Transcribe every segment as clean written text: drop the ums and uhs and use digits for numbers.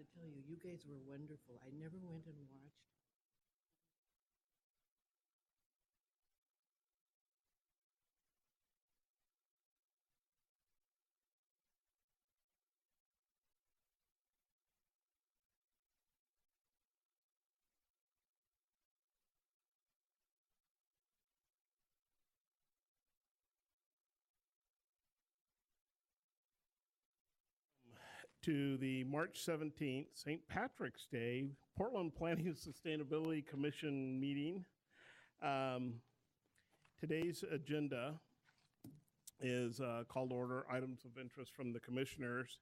to tell you, you guys were wonderful. I never went and watched. To the March 17th, St. Patrick's Day, Portland Planning and Sustainability Commission meeting. Um, Today's agenda is call to order items of interest from the commissioners.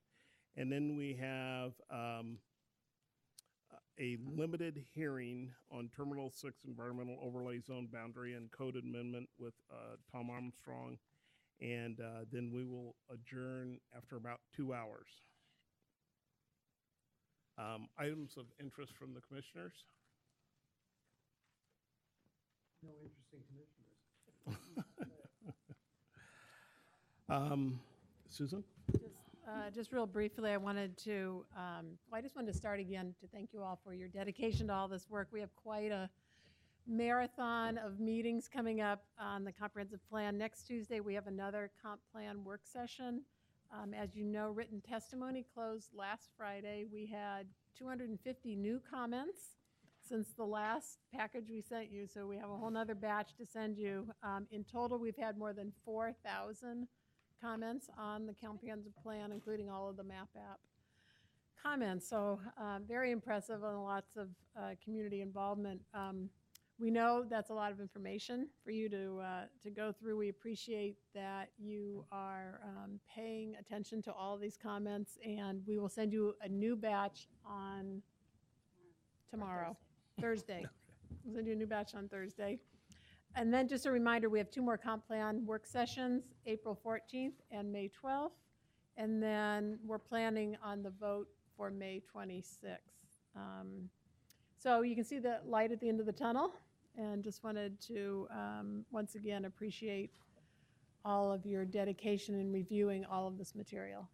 And then we have a limited hearing on Terminal 6 Environmental Overlay Zone Boundary and Code Amendment with Tom Armstrong. And then we will adjourn after about 2 hours. Items of interest from the commissioners? No interesting commissioners. Susan? Just real briefly, I wanted to, I just wanted to start again to thank you all for your dedication to all this work. We have quite a marathon of meetings coming up on the comprehensive plan. Next Tuesday, we have another comp plan work session. As you know, written testimony closed last Friday. We had 250 new comments since the last package we sent you, so we have a whole nother batch to send you. In total, we've had more than 4,000 comments on the comprehensive plan, including all of the map app comments. So very impressive and lots of community involvement. We know that's a lot of information for you to go through. We appreciate that you are paying attention to all of these comments, and we will send you a new batch on tomorrow, Thursday. We'll send you a new batch on Thursday. And then just a reminder, we have 2 more comp plan work sessions, April 14th and May 12th. And then we're planning on the vote for May 26th. So you can see the light at the end of the tunnel, and just wanted to once again appreciate all of your dedication in reviewing all of this material.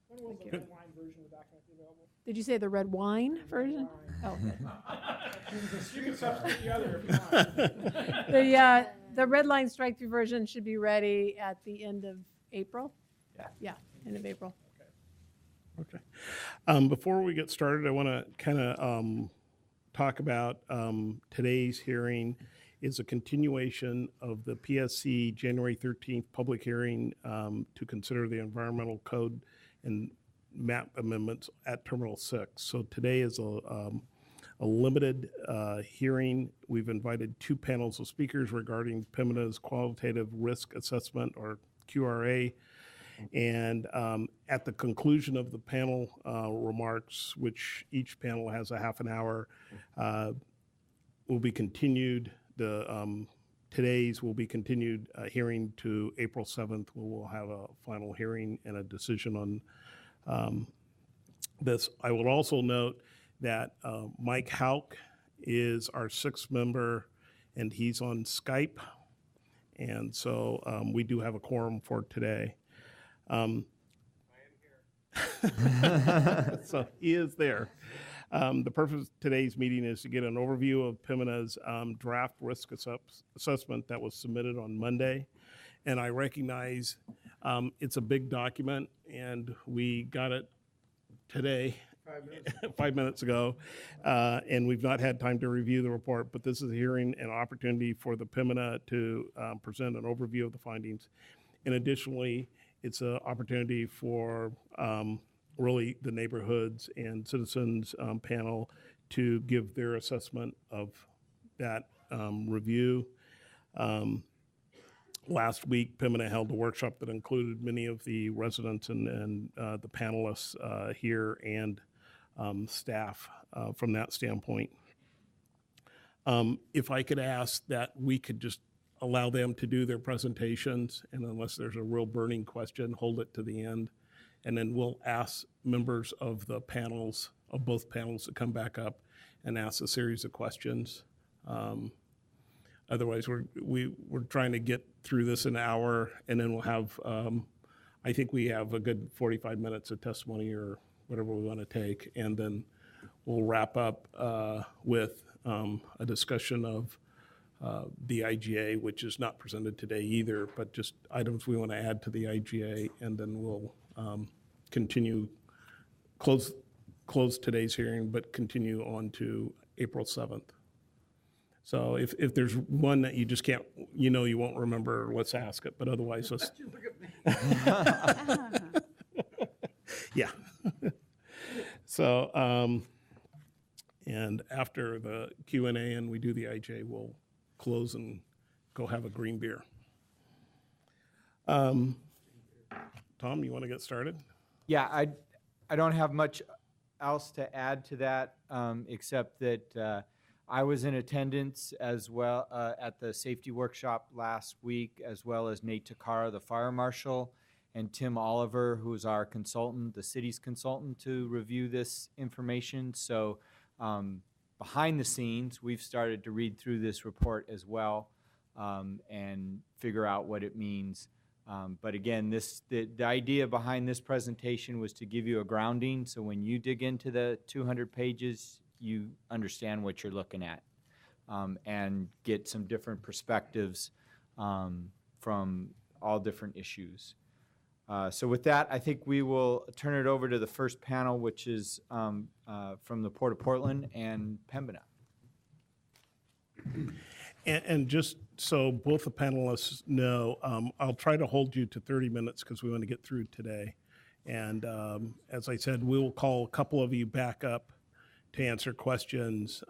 When will the red wine version of the document be available? Did you say the red wine version? Oh, okay. You can substitute the other if you want. The red line strike-through version should be ready at the end of April. Yeah, end of April. Okay. Before we get started, I want to kind of talk about today's hearing is a continuation of the PSC January 13th public hearing to consider the environmental code and map amendments at Terminal 6. So today is a limited hearing. We've invited 2 panels of speakers regarding Pembina's qualitative risk assessment, or QRA. And at the conclusion of the panel remarks, which each panel has a half an hour, will be continued. Today's will be continued hearing to April 7th, where we'll have a final hearing and a decision on this. I will also note that Mike Hauk is our 6th member, and he's on Skype. And so we do have a quorum for today. I am here. So he is there. The purpose of today's meeting is to get an overview of Pembina's draft risk assessment that was submitted on Monday. And I recognize it's a big document, and we got it today, 5 minutes ago, and we've not had time to review the report, but this is a hearing and opportunity for the Pembina to present an overview of the findings. And additionally, it's an opportunity for really the neighborhoods and citizens panel to give their assessment of that review. Last week, Pembina held a workshop that included many of the residents and the panelists here and staff from that standpoint. If I could ask that we could just allow them to do their presentations, and unless there's a real burning question, hold it to the end. And then we'll ask members of the panels, of both panels, to come back up and ask a series of questions. Otherwise, we're trying to get through this in an hour, and then we'll have, I think we have a good 45 minutes of testimony or whatever we want to take, and then we'll wrap up with a discussion of the IGA, which is not presented today either, but just items we want to add to the IGA, and then we'll continue, close today's hearing, but continue on to April 7th. So if there's one that you just can't, you won't remember, let's ask it, but otherwise, let's. Look at me. Yeah. So, and after the Q&A and we do the IJ, we'll close and go have a green beer. Tom, you want to get started? Yeah, I don't have much else to add to that, except that I was in attendance as well at the safety workshop last week, as well as Nate Takara, the fire marshal, and Tim Oliver, who's our consultant, the city's consultant, to review this information. So behind the scenes, we've started to read through this report as well and figure out what it means. But again, the idea behind this presentation was to give you a grounding, so when you dig into the 200 pages, you understand what you're looking at and get some different perspectives from all different issues. So with that, I think we will turn it over to the first panel, which is from the Port of Portland and Pembina. And just so both the panelists know, I'll try to hold you to 30 minutes because we want to get through today. And as I said, we will call a couple of you back up to answer questions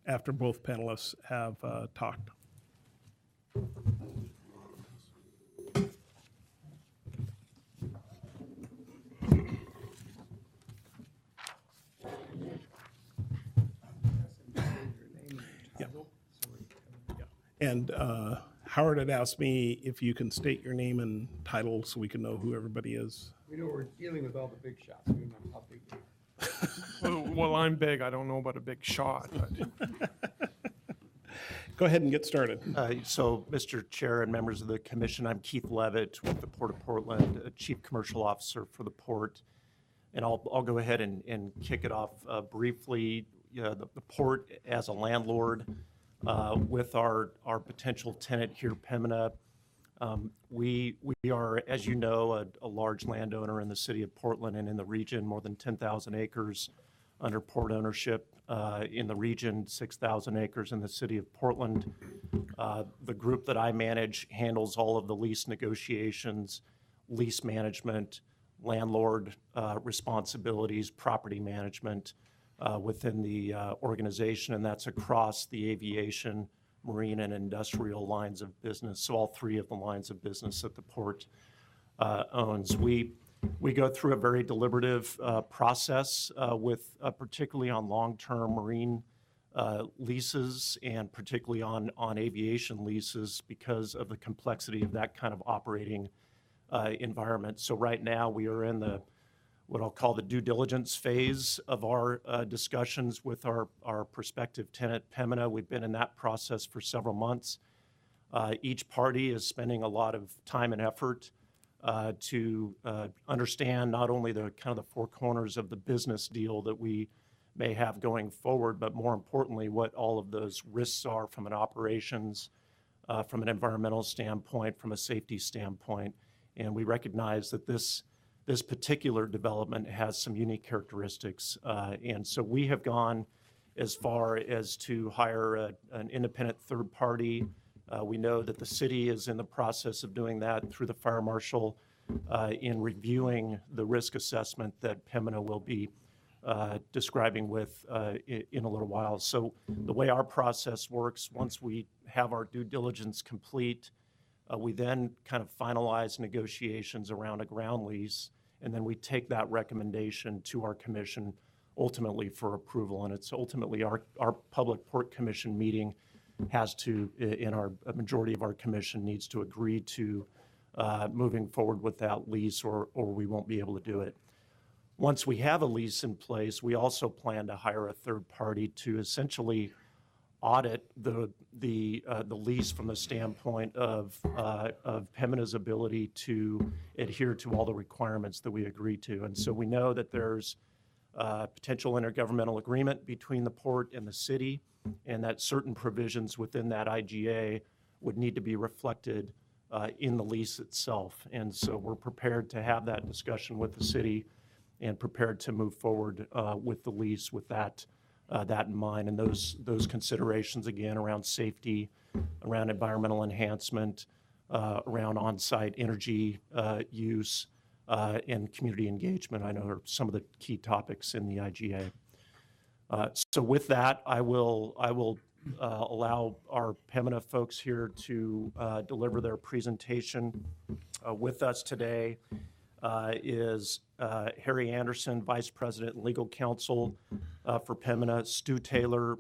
after both panelists have talked. And Howard had asked me if you can state your name and title so we can know who everybody is. We know we're dealing with all the big shots. We know how big they are. Well, I'm big. I don't know about a big shot, but Go ahead and get started. So, Mr. Chair and members of the commission, I'm Keith Levitt with the Port of Portland, Chief Commercial Officer for the port. And I'll go ahead and kick it off briefly. The port as a landlord with our potential tenant here, Pembina. We are, as you know, a large landowner in the city of Portland and in the region, more than 10,000 acres under port ownership. In the region, 6,000 acres in the city of Portland. The group that I manage handles all of the lease negotiations, lease management, landlord responsibilities, property management within the organization, and that's across the aviation, marine, and industrial lines of business, so all three of the lines of business that the port owns. We go through a very deliberative process with particularly on long-term marine leases and particularly on aviation leases because of the complexity of that kind of operating environment. So right now we are in what I'll call the due diligence phase of our discussions with our prospective tenant, Pembina. We've been in that process for several months. Each party is spending a lot of time and effort to understand not only the kind of the four corners of the business deal that we may have going forward, but more importantly, what all of those risks are from an operations, from an environmental standpoint, from a safety standpoint. And we recognize that this particular development has some unique characteristics. And so we have gone as far as to hire an independent third party. We know that the city is in the process of doing that through the fire marshal in reviewing the risk assessment that Pembina will be describing with in a little while. So the way our process works, once we have our due diligence complete, we then kind of finalize negotiations around a ground lease, and then we take that recommendation to our commission ultimately for approval. And it's ultimately our public port commission meeting has to, in a majority of our commission, needs to agree to moving forward with that lease or we won't be able to do it. Once we have a lease in place, we also plan to hire a third party to essentially audit the lease from the standpoint of Pembina's ability to adhere to all the requirements that we agree to. And so we know that there's potential intergovernmental agreement between the port and the city, and that certain provisions within that IGA would need to be reflected in the lease itself. And so we're prepared to have that discussion with the city and prepared to move forward with the lease with that in mind. And those considerations, again, around safety, around environmental enhancement, around on-site energy use, and community engagement, I know are some of the key topics in the IGA. So with that, I will allow our Pembina folks here to deliver their presentation. With us today is Harry Anderson, Vice President and Legal Counsel for Pembina, Stu Taylor,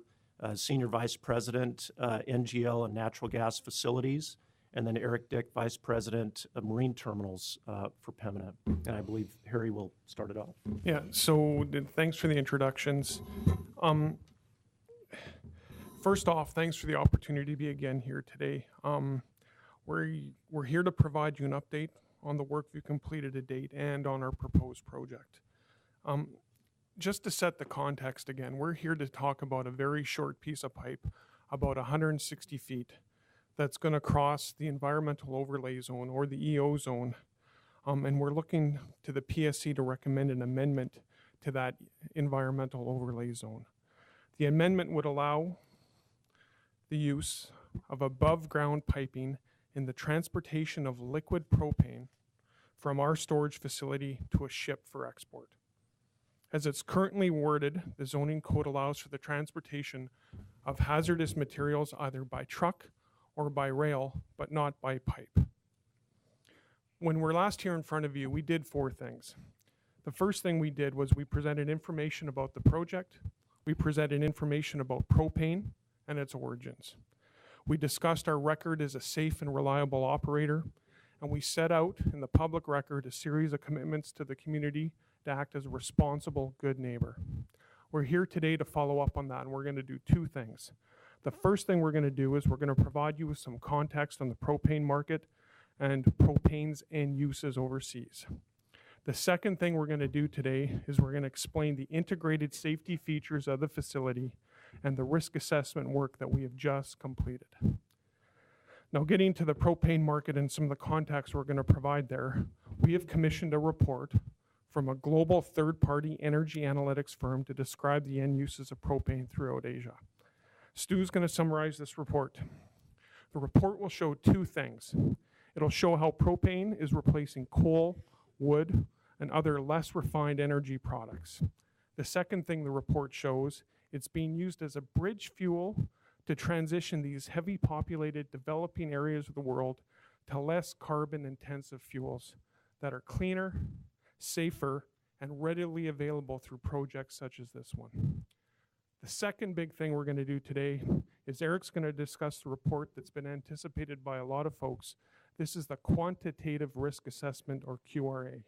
Senior Vice President, NGL and Natural Gas Facilities, and then Eric Dick, Vice President of Marine Terminals for Pembina. And I believe Harry will start it off. Yeah, so thanks for the introductions. First off, thanks for the opportunity to be again here today. We're here to provide you an update on the work we've completed to date and on our proposed project. Just to set the context again, we're here to talk about a very short piece of pipe, about 160 feet, that's going to cross the environmental overlay zone, or the EO zone, and we're looking to the PSC to recommend an amendment to that environmental overlay zone. The amendment would allow the use of above ground piping in the transportation of liquid propane from our storage facility to a ship for export. As it's currently worded, the zoning code allows for the transportation of hazardous materials either by truck or by rail, but not by pipe. When we're last here in front of you, we did 4 things. The first thing we did was we presented information about the project, we presented information about propane and its origins. We discussed our record as a safe and reliable operator, and we set out in the public record a series of commitments to the community to act as a responsible, good neighbor. We're here today to follow up on that, and we're going to do 2 things. The first thing we're going to do is we're going to provide you with some context on the propane market and propane's end uses overseas. The second thing we're going to do today is we're going to explain the integrated safety features of the facility and the risk assessment work that we have just completed. Now, getting to the propane market and some of the context we're going to provide there, we have commissioned a report from a global third-party energy analytics firm to describe the end uses of propane throughout Asia. Stu's going to summarize this report. The report will show 2 things. It'll show how propane is replacing coal, wood, and other less refined energy products. The second thing the report shows, it's being used as a bridge fuel to transition these heavy populated developing areas of the world to less carbon intensive fuels that are cleaner, safer, and readily available through projects such as this one. The second big thing we're going to do today is Eric's going to discuss the report that's been anticipated by a lot of folks. This is the Quantitative Risk Assessment, or QRA.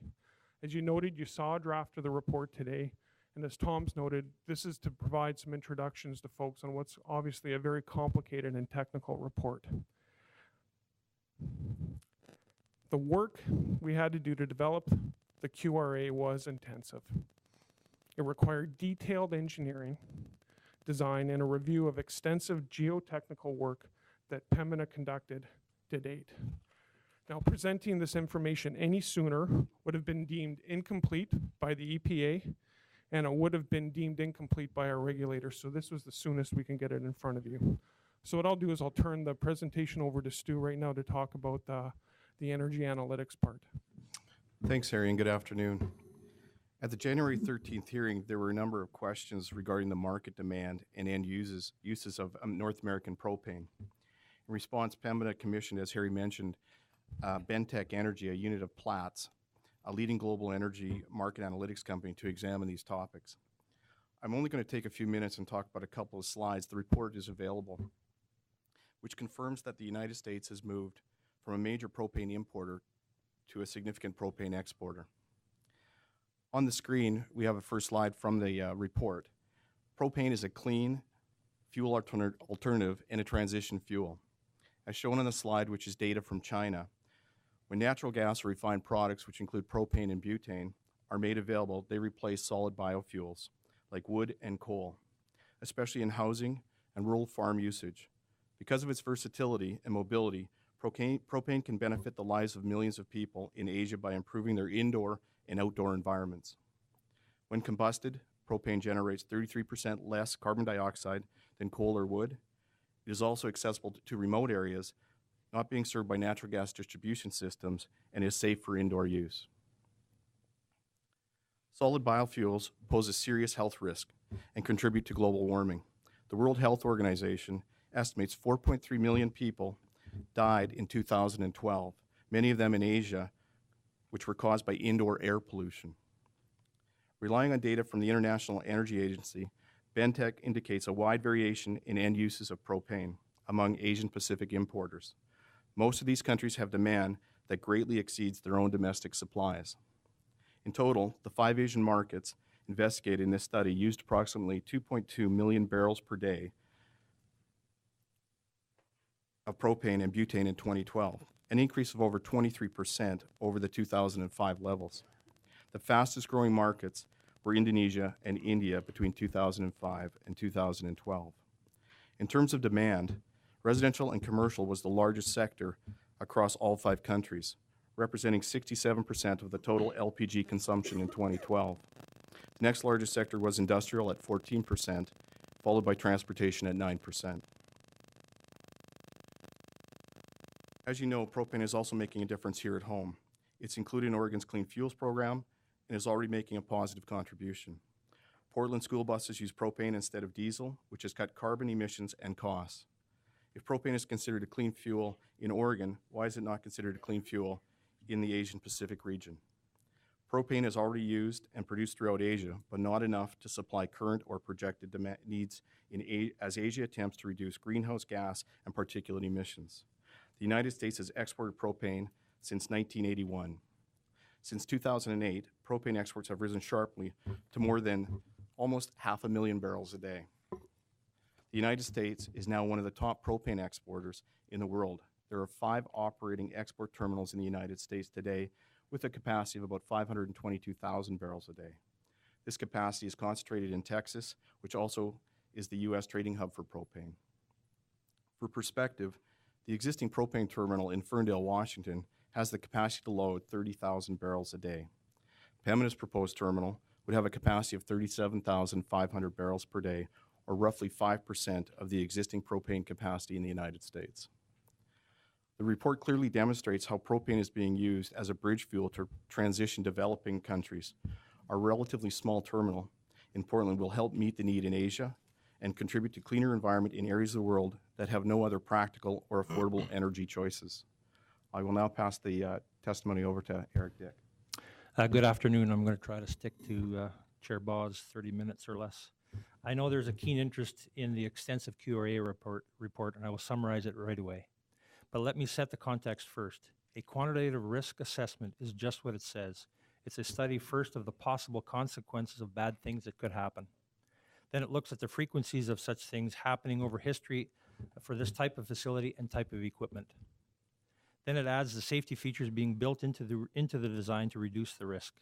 As you noted, you saw a draft of the report today, and as Tom's noted, this is to provide some introductions to folks on what's obviously a very complicated and technical report. The work we had to do to develop the QRA was intensive. It required detailed engineering, design, and a review of extensive geotechnical work that Pembina conducted to date. Now, presenting this information any sooner would have been deemed incomplete by the EPA, and it would have been deemed incomplete by our regulators, so this was the soonest we can get it in front of you. So what I'll do is I'll turn the presentation over to Stu right now to talk about the energy analytics part. Thanks, Harry, and good afternoon. At the January 13th hearing, there were a number of questions regarding the market demand and end uses of North American propane. In response, Pembina commissioned, as Harry mentioned, Bentech Energy, a unit of Platts, a leading global energy market analytics company, to examine these topics. I'm only going to take a few minutes and talk about a couple of slides. The report is available, which confirms that the United States has moved from a major propane importer to a significant propane exporter. On the screen, we have a first slide from the report. Propane is a clean, fuel alternative, and a transition fuel. As shown on the slide, which is data from China, when natural gas or refined products, which include propane and butane, are made available, they replace solid biofuels like wood and coal, especially in housing and rural farm usage. Because of its versatility and mobility, propane can benefit the lives of millions of people in Asia by improving their indoor and outdoor environments. When combusted, propane generates 33% less carbon dioxide than coal or wood. It is also accessible to remote areas, not being served by natural gas distribution systems, and is safe for indoor use. Solid biofuels pose a serious health risk and contribute to global warming. The World Health Organization estimates 4.3 million people died in 2012, many of them in Asia, which were caused by indoor air pollution. Relying on data from the International Energy Agency, BENTEC indicates a wide variation in end uses of propane among Asian Pacific importers. Most of these countries have demand that greatly exceeds their own domestic supplies. In total, the 5 Asian markets investigated in this study used approximately 2.2 million barrels per day of propane and butane in 2012, an increase of over 23% over the 2005 levels. The fastest growing markets were Indonesia and India between 2005 and 2012. In terms of demand, residential and commercial was the largest sector across all 5 countries, representing 67% of the total LPG consumption in 2012. The next largest sector was industrial at 14%, followed by transportation at 9%. As you know, propane is also making a difference here at home. It's included in Oregon's Clean Fuels program and is already making a positive contribution. Portland school buses use propane instead of diesel, which has cut carbon emissions and costs. If propane is considered a clean fuel in Oregon, why is it not considered a clean fuel in the Asian Pacific region? Propane is already used and produced throughout Asia, but not enough to supply current or projected demand needs as Asia attempts to reduce greenhouse gas and particulate emissions. The United States has exported propane since 1981. Since 2008, propane exports have risen sharply to more than almost 500,000 barrels a day. The United States is now one of the top propane exporters in the world. There are 5 operating export terminals in the United States today with a capacity of about 522,000 barrels a day. This capacity is concentrated in Texas, which also is the U.S. trading hub for propane. For perspective, the existing propane terminal in Ferndale, Washington, has the capacity to load 30,000 barrels a day. Pembina's proposed terminal would have a capacity of 37,500 barrels per day, or roughly 5% of the existing propane capacity in the United States. The report clearly demonstrates how propane is being used as a bridge fuel to transition developing countries. Our relatively small terminal in Portland will help meet the need in Asia and contribute to cleaner environment in areas of the world that have no other practical or affordable energy choices. I will now pass the testimony over to Eric Dick. Good afternoon. I'm going to try to stick to Chair Baugh's 30 minutes or less. I know there's a keen interest in the extensive QRA report, and I will summarize it right away. But let me set the context first. A quantitative risk assessment is just what it says. It's a study first of the possible consequences of bad things that could happen. Then it looks at the frequencies of such things happening over history for this type of facility and type of equipment. Then it adds the safety features being built into the design to reduce the risk.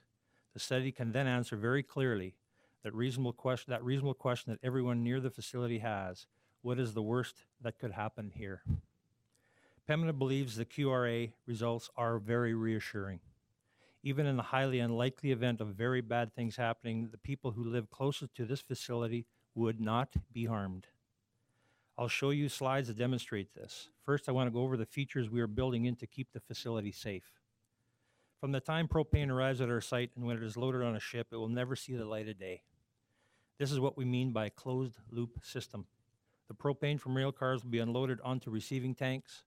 The study can then answer very clearly that reasonable question that everyone near the facility has: what is the worst that could happen here? Pembina believes the QRA results are very reassuring. Even in the highly unlikely event of very bad things happening, the people who live closest to this facility would not be harmed. I'll show you slides that demonstrate this. First, I want to go over the features we are building in to keep the facility safe. From the time propane arrives at our site and when it is loaded on a ship, it will never see the light of day. This is what we mean by a closed-loop system. The propane from rail cars will be unloaded onto receiving tanks,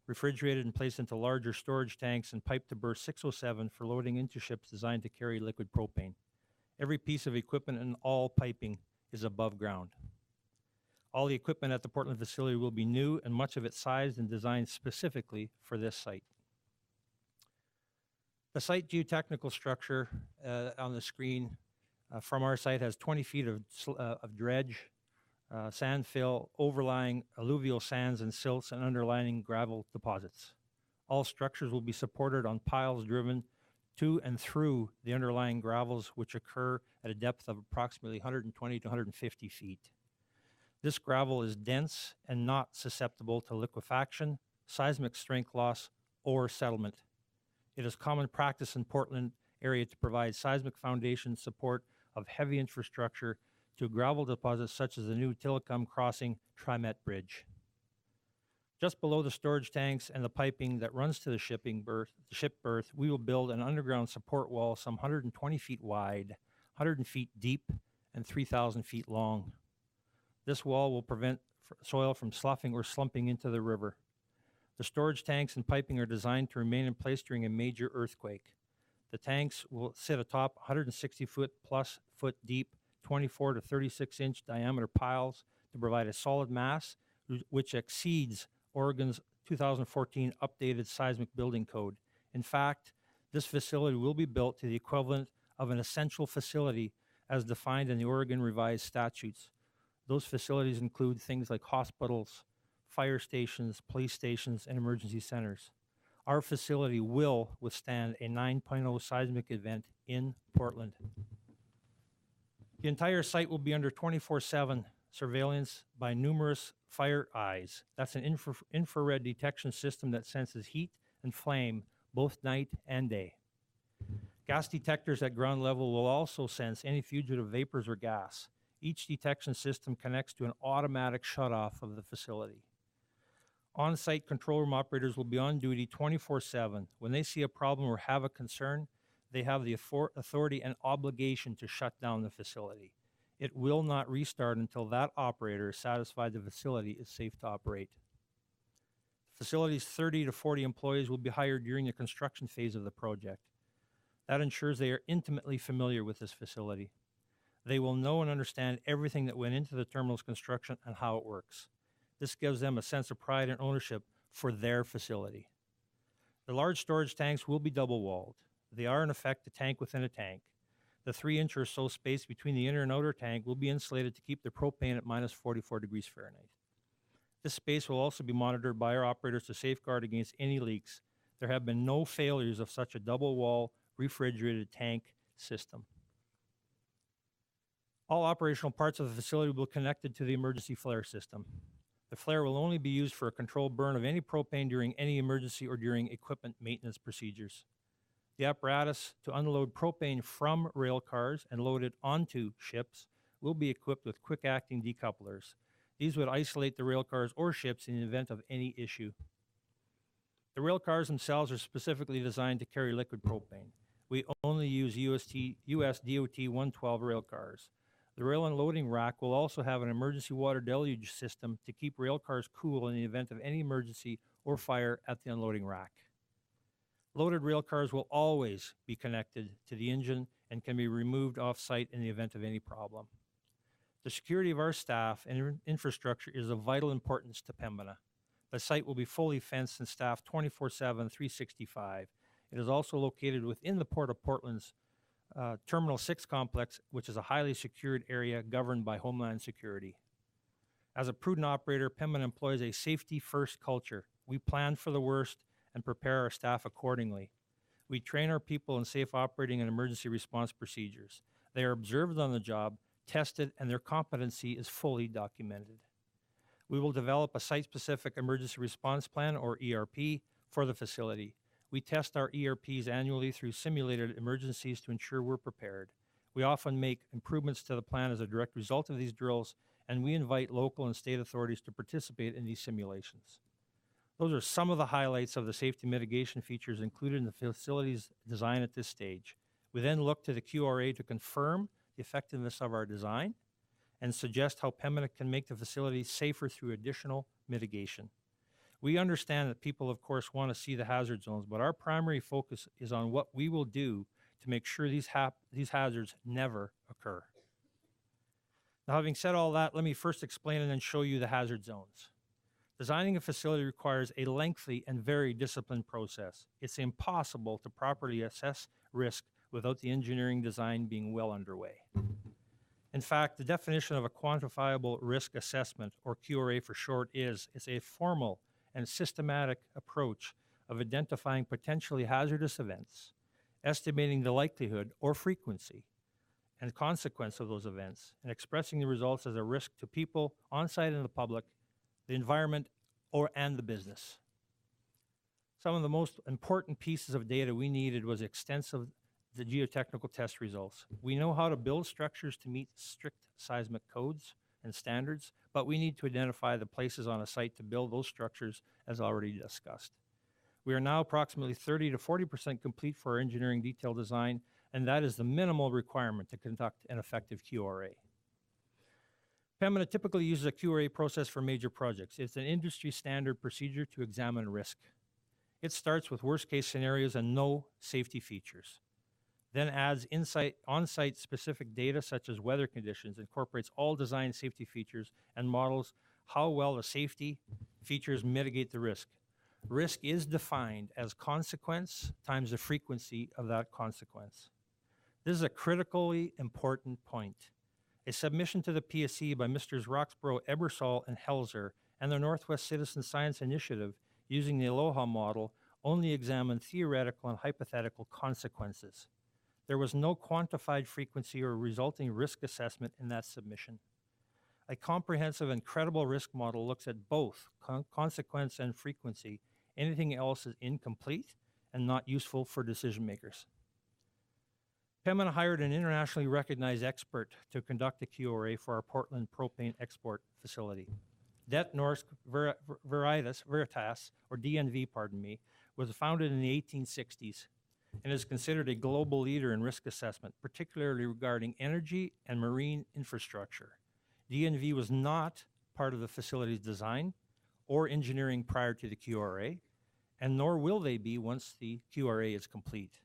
refrigerated and placed into larger storage tanks, and piped to berth 607 for loading into ships designed to carry liquid propane. Every piece of equipment and all piping is above ground. All the equipment at the Portland facility will be new, and much of it sized and designed specifically for this site. The site geotechnical structure on the screen from our site has 20 feet of dredge, sand fill overlying alluvial sands and silts and underlying gravel deposits. All structures will be supported on piles driven to and through the underlying gravels, which occur at a depth of approximately 120 to 150 feet. This gravel is dense and not susceptible to liquefaction, seismic strength loss, or settlement. It is common practice in Portland area to provide seismic foundation support of heavy infrastructure to gravel deposits such as the new Tillicum Crossing TriMet Bridge. Just below the storage tanks and the piping that runs to the ship berth, we will build an underground support wall some 120 feet wide, 100 feet deep, and 3,000 feet long. This wall will prevent soil from sloughing or slumping into the river. The storage tanks and piping are designed to remain in place during a major earthquake. The tanks will sit atop 160 foot deep, 24 to 36 inch diameter piles to provide a solid mass which exceeds Oregon's 2014 updated seismic building code. In fact, this facility will be built to the equivalent of an essential facility as defined in the Oregon revised statutes. Those facilities include things like hospitals, fire stations, police stations, and emergency centers. Our facility will withstand a 9.0 seismic event in Portland. The entire site will be under 24/7 surveillance by numerous fire eyes. That's an infrared detection system that senses heat and flame both night and day. Gas detectors at ground level will also sense any fugitive vapors or gas. Each detection system connects to an automatic shutoff of the facility. On-site control room operators will be on duty 24/7. When they see a problem or have a concern, they have the authority and obligation to shut down the facility. It will not restart until that operator is satisfied the facility is safe to operate. The facility's 30 to 40 employees will be hired during the construction phase of the project. That ensures they are intimately familiar with this facility. They will know and understand everything that went into the terminal's construction and how it works. This gives them a sense of pride and ownership for their facility. The large storage tanks will be double-walled. They are, in effect, a tank within a tank. The 3-inch or so space between the inner and outer tank will be insulated to keep the propane at minus 44 degrees Fahrenheit. This space will also be monitored by our operators to safeguard against any leaks. There have been no failures of such a double-wall refrigerated tank system. All operational parts of the facility will be connected to the emergency flare system. The flare will only be used for a controlled burn of any propane during any emergency or during equipment maintenance procedures. The apparatus to unload propane from rail cars and load it onto ships will be equipped with quick-acting decouplers. These would isolate the rail cars or ships in the event of any issue. The rail cars themselves are specifically designed to carry liquid propane. We only use US DOT 112 rail cars. The rail unloading rack will also have an emergency water deluge system to keep rail cars cool in the event of any emergency or fire at the unloading rack. Loaded rail cars will always be connected to the engine and can be removed off-site in the event of any problem. The security of our staff and infrastructure is of vital importance to Pembina. The site will be fully fenced and staffed 24/7, 365. It is also located within the Port of Portland's Terminal 6 complex, which is a highly secured area governed by Homeland Security. As a prudent operator, Pembina employs a safety-first culture. We plan for the worst and prepare our staff accordingly. We train our people in safe operating and emergency response procedures. They are observed on the job, tested, and their competency is fully documented. We will develop a site-specific emergency response plan, or ERP, for the facility. We test our ERPs annually through simulated emergencies to ensure we're prepared. We often make improvements to the plan as a direct result of these drills, and we invite local and state authorities to participate in these simulations. Those are some of the highlights of the safety mitigation features included in the facility's design at this stage. We then look to the QRA to confirm the effectiveness of our design and suggest how Pembina can make the facility safer through additional mitigation. We understand that people, of course, want to see the hazard zones, but our primary focus is on what we will do to make sure these hazards never occur. Now, having said all that, let me first explain and then show you the hazard zones. Designing a facility requires a lengthy and very disciplined process. It's impossible to properly assess risk without the engineering design being well underway. In fact, the definition of a quantifiable risk assessment, or QRA for short, is a formal and systematic approach of identifying potentially hazardous events, estimating the likelihood or frequency and consequence of those events, and expressing the results as a risk to people on site and the public, the environment, and the business. Some of the most important pieces of data we needed was the geotechnical test results. We know how to build structures to meet strict seismic codes and standards, but we need to identify the places on a site to build those structures, as already discussed. We are now approximately 30 to 40% complete for our engineering detail design, and that is the minimal requirement to conduct an effective QRA. Pembina typically uses a QRA process for major projects. It's an industry standard procedure to examine risk. It starts with worst-case scenarios and no safety features, then adds on-site specific data such as weather conditions, incorporates all design safety features, and models how well the safety features mitigate the risk. Risk is defined as consequence times the frequency of that consequence. This is a critically important point. A submission to the PSC by Mr. Roxborough, Ebersol, and Helzer, and the Northwest Citizen Science Initiative using the Aloha model only examined theoretical and hypothetical consequences. There was no quantified frequency or resulting risk assessment in that submission. A comprehensive and credible risk model looks at both consequence and frequency. Anything else is incomplete and not useful for decision makers. Pembina hired an internationally recognized expert to conduct a QRA for our Portland propane export facility. Det Norsk Veritas, or DNV, was founded in the 1860s and is considered a global leader in risk assessment, particularly regarding energy and marine infrastructure. DNV was not part of the facility's design or engineering prior to the QRA, and nor will they be once the QRA is complete.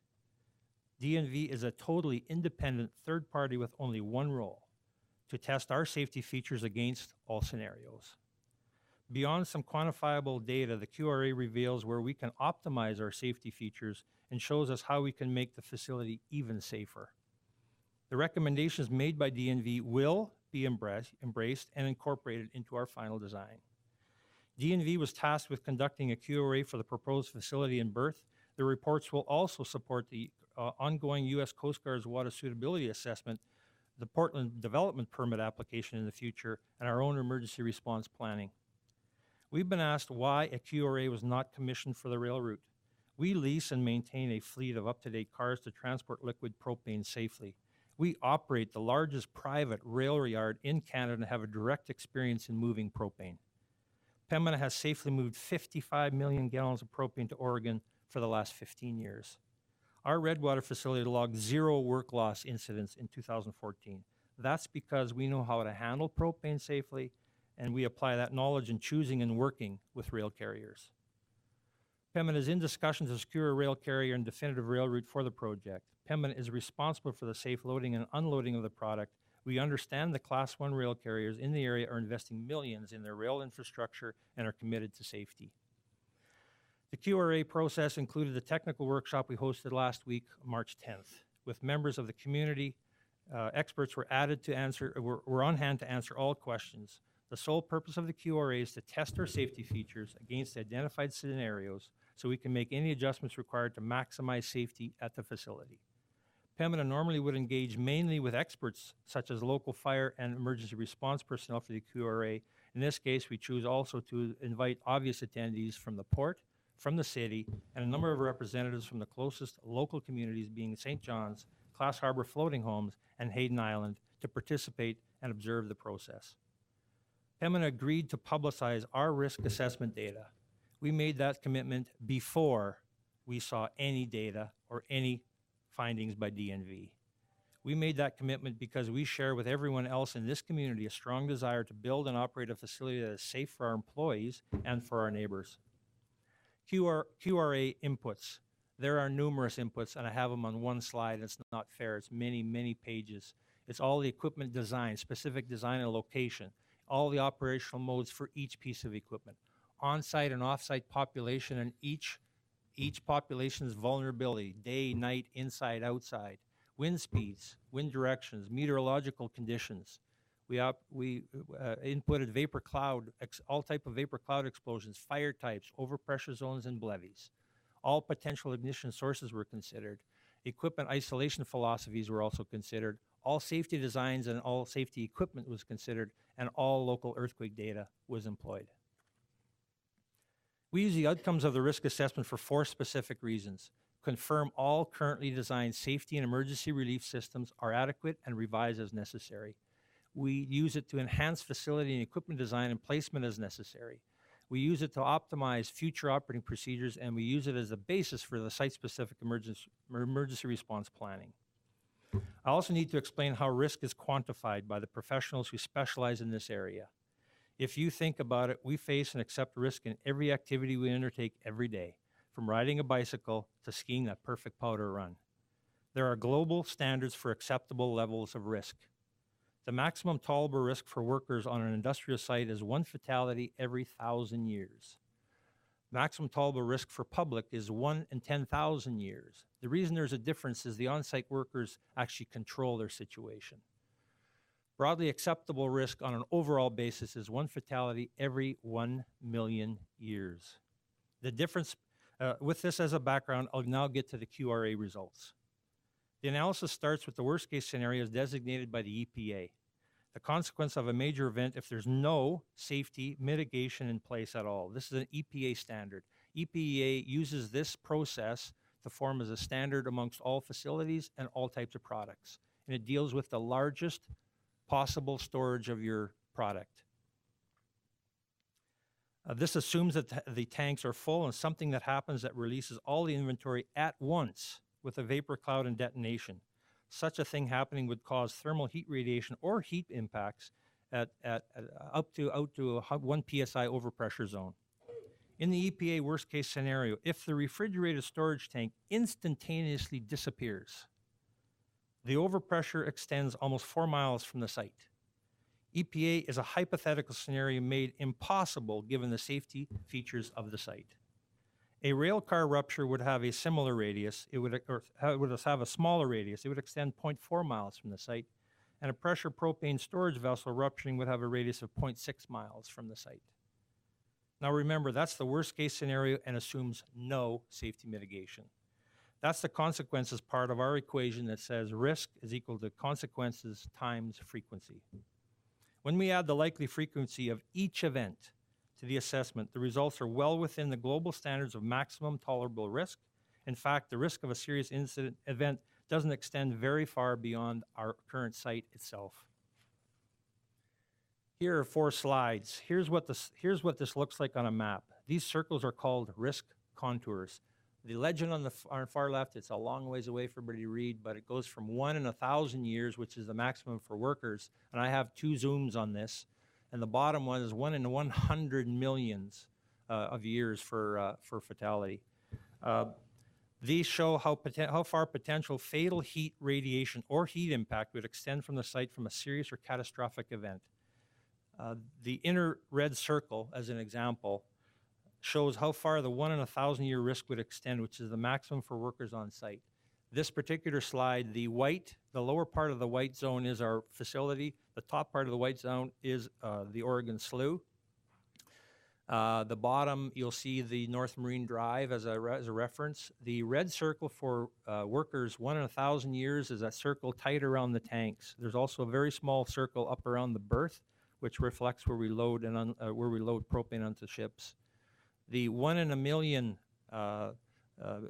DNV is a totally independent third party with only one role: to test our safety features against all scenarios. Beyond some quantifiable data, the QRA reveals where we can optimize our safety features and shows us how we can make the facility even safer. The recommendations made by DNV will be embraced and incorporated into our final design. DNV was tasked with conducting a QRA for the proposed facility in Berth. The reports will also support the ongoing U.S. Coast Guard's water suitability assessment, the Portland Development Permit application in the future, and our own emergency response planning. We've been asked why a QRA was not commissioned for the rail route. We lease and maintain a fleet of up-to-date cars to transport liquid propane safely. We operate the largest private rail yard in Canada and have a direct experience in moving propane. Pembina has safely moved 55 million gallons of propane to Oregon for the last 15 years. Our Redwater facility logged 0 work loss incidents in 2014. That's because we know how to handle propane safely, and we apply that knowledge in choosing and working with rail carriers. Pembina is in discussions to secure a rail carrier and definitive rail route for the project. Pembina is responsible for the safe loading and unloading of the product. We understand the Class 1 rail carriers in the area are investing millions in their rail infrastructure and are committed to safety. The QRA process included the technical workshop we hosted last week, March 10th, with members of the community. Experts were were on hand to answer all questions. The sole purpose of the QRA is to test our safety features against identified scenarios so we can make any adjustments required to maximize safety at the facility. Pembina normally would engage mainly with experts such as local fire and emergency response personnel for the QRA. In this case, we choose also to invite obvious attendees from the port, from the city, and a number of representatives from the closest local communities being St. John's, Class Harbor Floating Homes, and Hayden Island to participate and observe the process. Pembina agreed to publicize our risk assessment data. We made that commitment before we saw any data or any findings by DNV. We made that commitment because we share with everyone else in this community a strong desire to build and operate a facility that is safe for our employees and for our neighbors. QRA inputs. There are numerous inputs, and I have them on one slide. It's not fair. It's many, many pages. It's all the equipment design, specific design and location, all the operational modes for each piece of equipment, on-site and off-site population, and each population's vulnerability, day, night, inside, outside. wind speeds, wind directions, meteorological conditions. We inputted vapor cloud, all type of vapor cloud explosions, fire types, overpressure zones, and levees. All potential ignition sources were considered. Equipment isolation philosophies were also considered. All safety designs and all safety equipment was considered, and all local earthquake data was employed. We use the outcomes of the risk assessment for 4 specific reasons. Confirm all currently designed safety and emergency relief systems are adequate and revise as necessary. We use it to enhance facility and equipment design and placement as necessary. We use it to optimize future operating procedures, and we use it as the basis for the site-specific emergency response planning. I also need to explain how risk is quantified by the professionals who specialize in this area. If you think about it, we face and accept risk in every activity we undertake every day, from riding a bicycle to skiing that perfect powder run. There are global standards for acceptable levels of risk. The maximum tolerable risk for workers on an industrial site is 1 fatality every 1,000 years. Maximum tolerable risk for public is 1 in 10,000 years. The reason there's a difference is the on-site workers actually control their situation. Broadly acceptable risk on an overall basis is 1 fatality every 1 million years. The difference, with this as a background, I'll now get to the QRA results. The analysis starts with the worst case scenarios designated by the EPA. The consequence of a major event if there's no safety mitigation in place at all. This is an EPA standard. EPA uses this process to form as a standard amongst all facilities and all types of products. And it deals with the largest possible storage of your product. This assumes that the tanks are full, and something that happens that releases all the inventory at once with a vapor cloud and detonation. Such a thing happening would cause thermal heat radiation or heat impacts at up to 1 psi overpressure zone. In the EPA worst case scenario, if the refrigerated storage tank instantaneously disappears, the overpressure extends almost 4 miles from the site. EPA is a hypothetical scenario made impossible given the safety features of the site. A rail car rupture would have a similar radius. It would have a smaller radius. It would extend 0.4 miles from the site. And a pressure propane storage vessel rupturing would have a radius of 0.6 miles from the site. Now remember, that's the worst case scenario and assumes no safety mitigation. That's the consequences part of our equation that says risk is equal to consequences times frequency. When we add the likely frequency of each event to the assessment, the results are well within the global standards of maximum tolerable risk. In fact, the risk of a serious incident event doesn't extend very far beyond our current site itself. Here are 4 slides. Here's what this looks like on a map. These circles are called risk contours. The legend on the far left, it's a long ways away for everybody to read, but it goes from 1 in 1,000 years, which is the maximum for workers, and I have 2 zooms on this. And the bottom one is 1 in 100 millions of years for fatality. These show how far potential fatal heat radiation or heat impact would extend from the site from a serious or catastrophic event. The inner red circle, as an example, shows how far the 1 in 1,000 year risk would extend, which is the maximum for workers on site. This particular slide, the lower part of the white zone is our facility. The top part of the white zone is the Oregon Slough. The bottom, you'll see the North Marine Drive as a reference. The red circle for workers 1 in 1,000 years is that circle tight around the tanks. There's also a very small circle up around the berth, which reflects where we load propane onto ships. The 1 in a million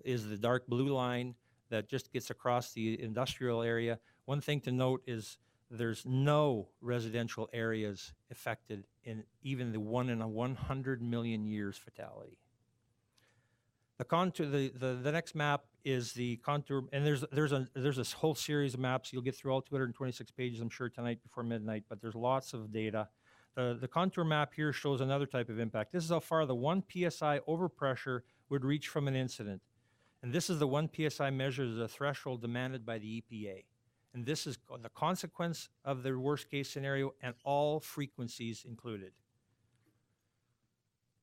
is the dark blue line that just gets across the industrial area. One thing to note is there's no residential areas affected in even the 1 in 100 million years fatality. The contour, the next map is the contour, and there's this whole series of maps. You'll get through all 226 pages, I'm sure, tonight before midnight, but there's lots of data. The contour map here shows another type of impact. This is how far the 1 psi overpressure would reach from an incident. And this is the 1 psi measure as a threshold demanded by the EPA. And this is the consequence of the worst case scenario and all frequencies included.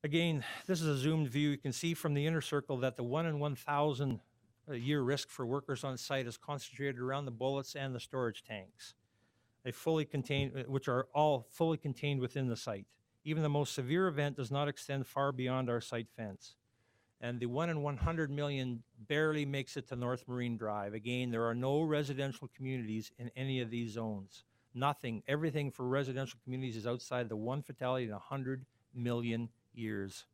Again, this is a zoomed view. You can see from the inner circle that the 1 in 1,000 a year risk for workers on site is concentrated around the bullets and the storage tanks. Which are all fully contained within the site. Even the most severe event does not extend far beyond our site fence. And the 1 in 100 million barely makes it to North Marine Drive. Again, there are no residential communities in any of these zones. Nothing, everything for residential communities is outside the one fatality in 100 million years.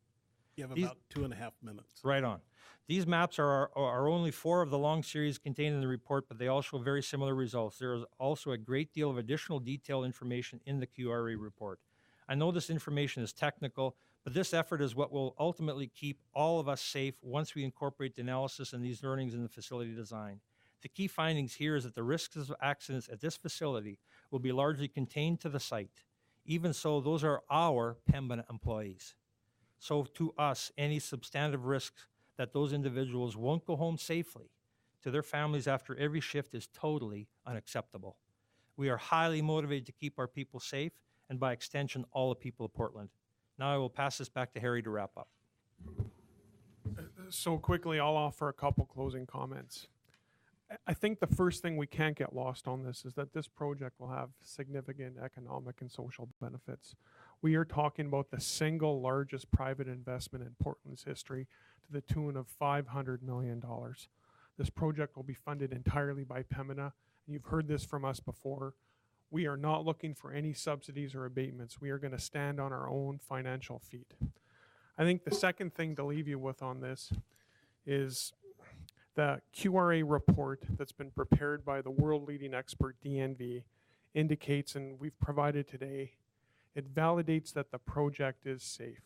You have These- about 2.5 minutes. Right on. These maps are only 4 of the long series contained in the report, but they all show very similar results. There is also a great deal of additional detailed information in the QRA report. I know this information is technical, but this effort is what will ultimately keep all of us safe once we incorporate the analysis and these learnings in the facility design. The key findings here is that the risks of accidents at this facility will be largely contained to the site. Even so, those are our Pembina employees. So to us, any substantive risks that those individuals won't go home safely to their families after every shift is totally unacceptable. We are highly motivated to keep our people safe and by extension, all the people of Portland. Now I will pass this back to Harry to wrap up. So quickly, I'll offer a couple closing comments. I think the first thing we can't get lost on this is that this project will have significant economic and social benefits. We are talking about the single largest private investment in Portland's history to the tune of $500 million. This project will be funded entirely by Pembina. You've heard this from us before. We are not looking for any subsidies or abatements. We are going to stand on our own financial feet. I think the second thing to leave you with on this is the QRA report that's been prepared by the world-leading expert DNV indicates, and we've provided today, it validates that the project is safe.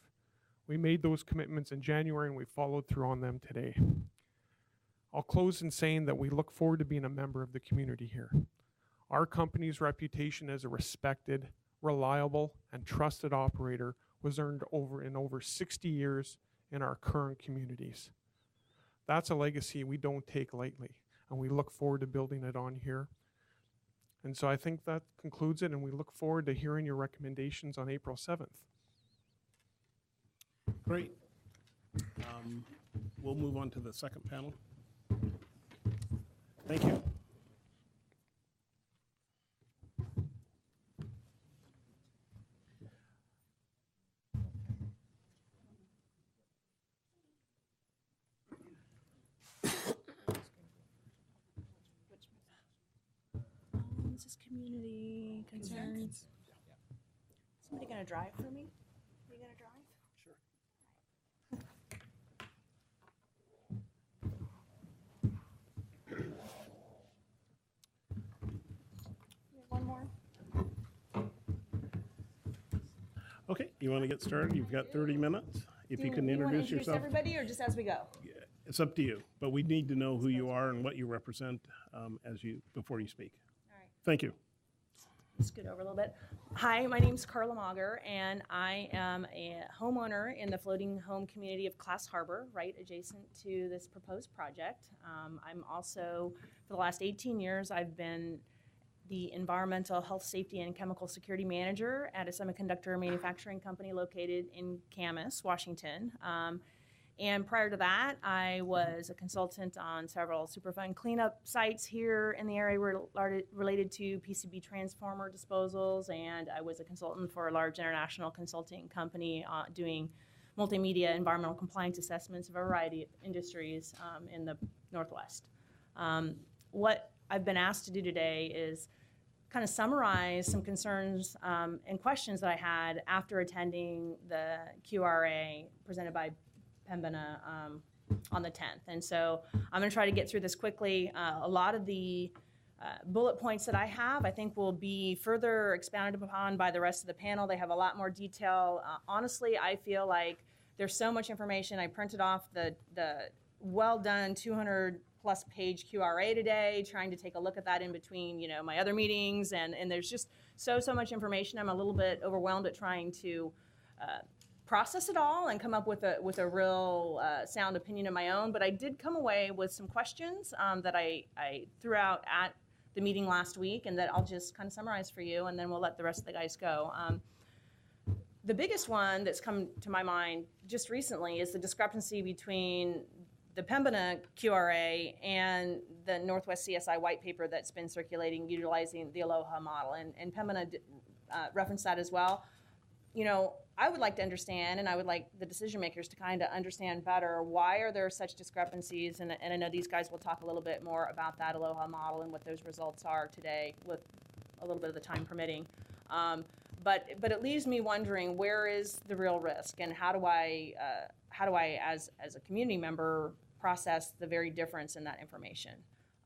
We made those commitments in January and we followed through on them today. I'll close in saying that we look forward to being a member of the community here. Our company's reputation as a respected, reliable, and trusted operator was earned in over 60 years in our current communities. That's a legacy we don't take lightly, and we look forward to building it on here. And so I think that concludes it, and we look forward to hearing your recommendations on April 7th. Great. We'll move on to the second panel. Thank you. This is community concerns. Somebody gonna drive for me? You gonna drive? Sure. One more. Okay, you want to get started? You've got 30 minutes. If you can wanna introduce yourself. everybody, or just as we go? It's up to you, but we need to know who you are and what you represent before you speak. All right. Thank you. Scoot over a little bit. Hi, my name's Carla Mauger, and I am a homeowner in the floating home community of Class Harbor, right adjacent to this proposed project. I'm also, for the last 18 years, I've been the environmental health, safety, and chemical security manager at a semiconductor manufacturing company located in Camas, Washington. And prior to that, I was a consultant on several Superfund cleanup sites here in the area related to PCB transformer disposals, and I was a consultant for a large international consulting company doing multimedia environmental compliance assessments of a variety of industries in the Northwest. What I've been asked to do today is kind of summarize some concerns and questions that I had after attending the QRA presented by Pembina on the 10th. And so I'm going to try to get through this quickly. A lot of the bullet points that I have, I think, will be further expounded upon by the rest of the panel. They have a lot more detail. Honestly, I feel like there's so much information. I printed off the well-done 200-plus page QRA today, trying to take a look at that in between, my other meetings, and there's just so much information. I'm a little bit overwhelmed at trying to process it all and come up with a real sound opinion of my own. But I did come away with some questions that I threw out at the meeting last week, and that I'll just kind of summarize for you, and then we'll let the rest of the guys go. The biggest one that's come to my mind just recently is the discrepancy between the Pembina QRA and the Northwest CSI white paper that's been circulating utilizing the Aloha model, and Pembina referenced that as well. You know, I would like to understand, and I would like the decision makers to kind of understand better, why are there such discrepancies, and I know these guys will talk a little bit more about that Aloha model and what those results are today with a little bit of the time permitting. But it leaves me wondering, where is the real risk, and how do I as a community member process the very difference in that information?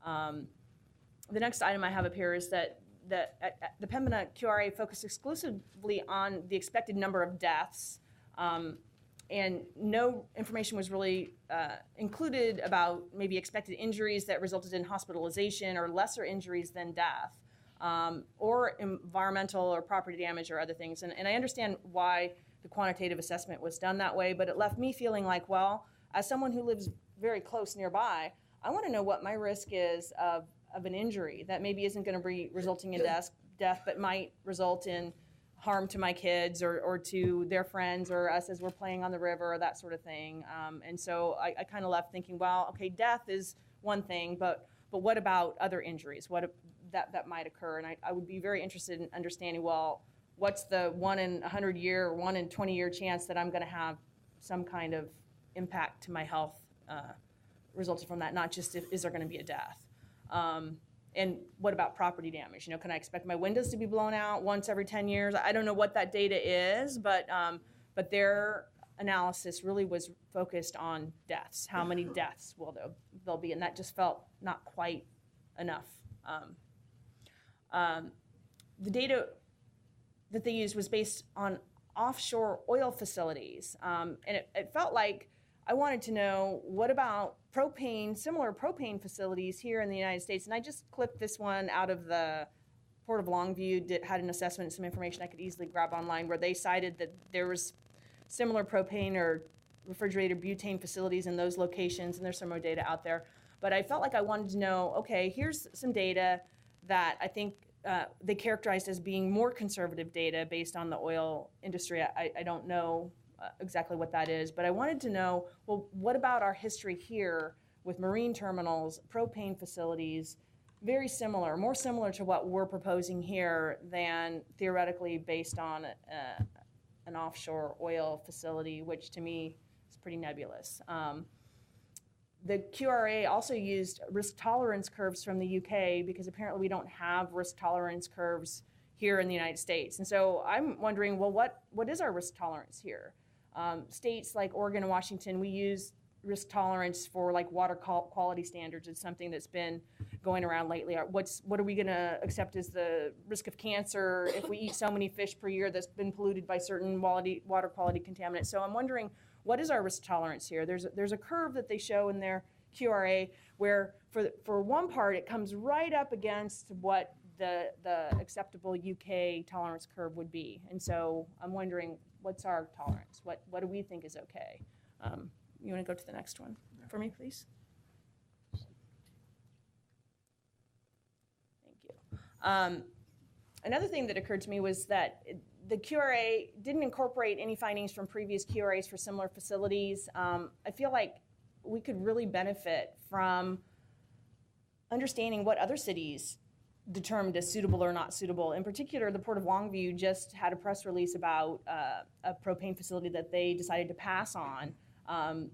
The next item I have up here is that the Pembina QRA focused exclusively on the expected number of deaths, and no information was really included about maybe expected injuries that resulted in hospitalization or lesser injuries than death, or environmental or property damage or other things. And I understand why the quantitative assessment was done that way, but it left me feeling like, well, as someone who lives very close nearby, I want to know what my risk is of an injury that maybe isn't going to be resulting in death, but might result in harm to my kids or to their friends or us as we're playing on the river or that sort of thing. And so I kind of left thinking, well, okay, death is one thing, but what about other injuries? What that might occur? And I would be very interested in understanding, well, what's the 1 in 100 year or 1 in 20 year chance that I'm going to have some kind of impact to my health resulting from that, not just is there going to be a death. And what about property damage? You know, can I expect my windows to be blown out once every 10 years? I don't know what that data is, but their analysis really was focused on deaths. How many deaths will there'll be? And that just felt not quite enough. The data that they used was based on offshore oil facilities. And it felt like I wanted to know, what about similar propane facilities here in the United States? And I just clipped this one out of the Port of Longview, had an assessment and some information I could easily grab online, where they cited that there was similar propane or refrigerated butane facilities in those locations, and there's some more data out there. But I felt like I wanted to know, okay, here's some data that I think they characterized as being more conservative data based on the oil industry. I don't know exactly what that is, but I wanted to know, well, what about our history here with marine terminals, propane facilities, very similar, more similar to what we're proposing here than theoretically based on an offshore oil facility, which to me is pretty nebulous. The QRA also used risk tolerance curves from the UK, because apparently we don't have risk tolerance curves here in the United States. And so I'm wondering, well, what is our risk tolerance here? States like Oregon and Washington, we use risk tolerance for like water quality standards. It's something that's been going around lately. What are we going to accept as the risk of cancer if we eat so many fish per year that's been polluted by certain water quality contaminants? So I'm wondering, what is our risk tolerance here? There's a curve that they show in their QRA where for one part it comes right up against what the acceptable UK tolerance curve would be. And so I'm wondering, what's our tolerance? What do we think is okay? You want to go to the next one for me, please? Thank you. Another thing that occurred to me was that the QRA didn't incorporate any findings from previous QRAs for similar facilities. I feel like we could really benefit from understanding what other cities determined as suitable or not suitable. In particular, the Port of Longview just had a press release about a propane facility that they decided to pass on,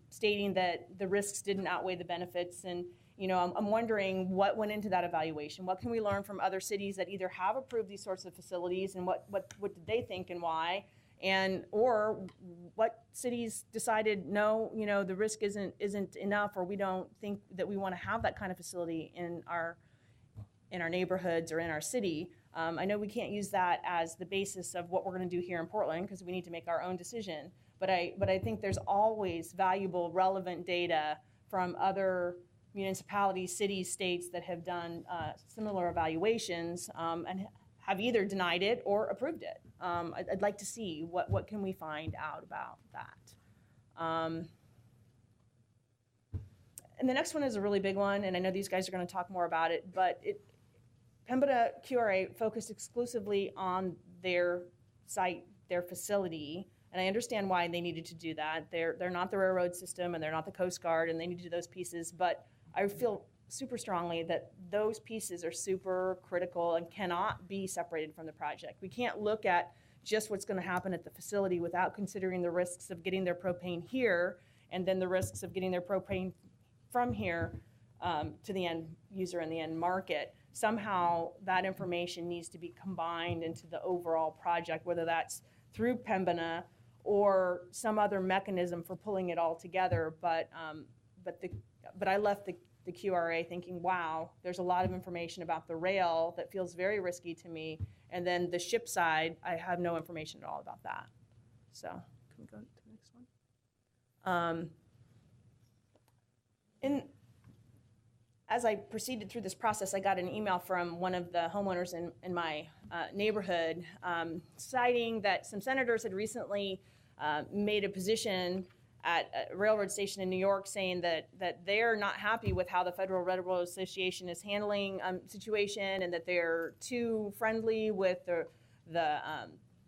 stating that the risks didn't outweigh the benefits. And you know, I'm wondering what went into that evaluation. What can we learn from other cities that either have approved these sorts of facilities, and what did they think and why? And or what cities decided, no, you know, the risk isn't enough, or we don't think that we want to have that kind of facility in our neighborhoods or in our city. I know we can't use that as the basis of what we're going to do here in Portland, because we need to make our own decision. But I think there's always valuable, relevant data from other municipalities, cities, states that have done similar evaluations and have either denied it or approved it. I'd like to see what can we find out about that. And the next one is a really big one, and I know these guys are going to talk more about it, but Pembina QRA focused exclusively on their site, their facility, And I understand why they needed to do that. They're not the railroad system, and they're not the Coast Guard, and they need to do those pieces. But I feel super strongly that those pieces are super critical and cannot be separated from the project. We can't look at just what's going to happen at the facility without considering the risks of getting their propane here, and then the risks of getting their propane from here to the end user and the end market. Somehow that information needs to be combined into the overall project, whether that's through Pembina or some other mechanism for pulling it all together. But I left the QRA thinking, wow, there's a lot of information about the rail that feels very risky to me. And then the ship side, I have no information at all about that. So can we go to the next one? As I proceeded through this process, I got an email from one of the homeowners in my neighborhood citing that some senators had recently made a position at a railroad station in New York saying that they're not happy with how the Federal Railroad Association is handling situation, and that they're too friendly with the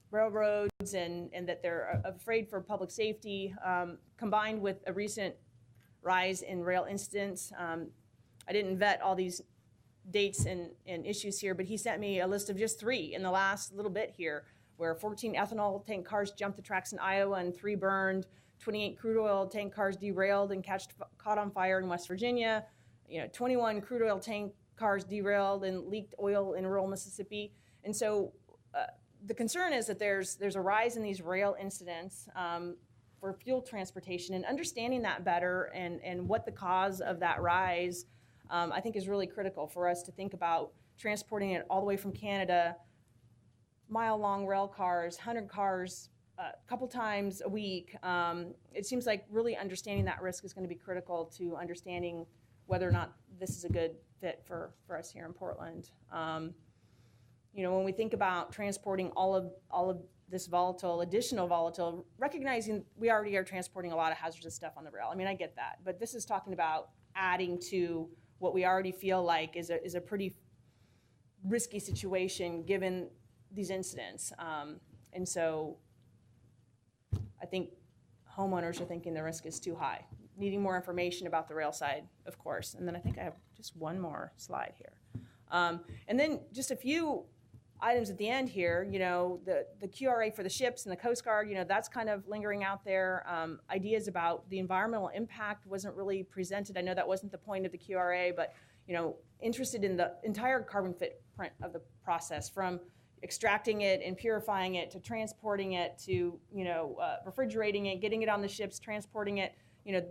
railroads, and that they're afraid for public safety, combined with a recent rise in rail incidents. I didn't vet all these dates and issues here, but he sent me a list of just 3 in the last little bit here, where 14 ethanol tank cars jumped the tracks in Iowa and 3 burned, 28 crude oil tank cars derailed and caught on fire in West Virginia, 21 crude oil tank cars derailed and leaked oil in rural Mississippi. And so the concern is that there's a rise in these rail incidents for fuel transportation, and understanding that better and what the cause of that rise I think is really critical for us to think about transporting it all the way from Canada, mile-long rail cars, 100 cars, a couple times a week. It seems like really understanding that risk is going to be critical to understanding whether or not this is a good fit for us here in Portland. When we think about transporting all of this additional volatile, recognizing we already are transporting a lot of hazardous stuff on the rail. I mean, I get that, but this is talking about adding to what we already feel like is a pretty risky situation given these incidents. And so I think homeowners are thinking the risk is too high, needing more information about the rail side, of course. And then I think I have just one more slide here. And then just a few items at the end here, the QRA for the ships and the Coast Guard, that's kind of lingering out there. Ideas about the environmental impact wasn't really presented. I know that wasn't the point of the QRA, but, interested in the entire carbon footprint of the process, from extracting it and purifying it to transporting it to, refrigerating it, getting it on the ships, transporting it,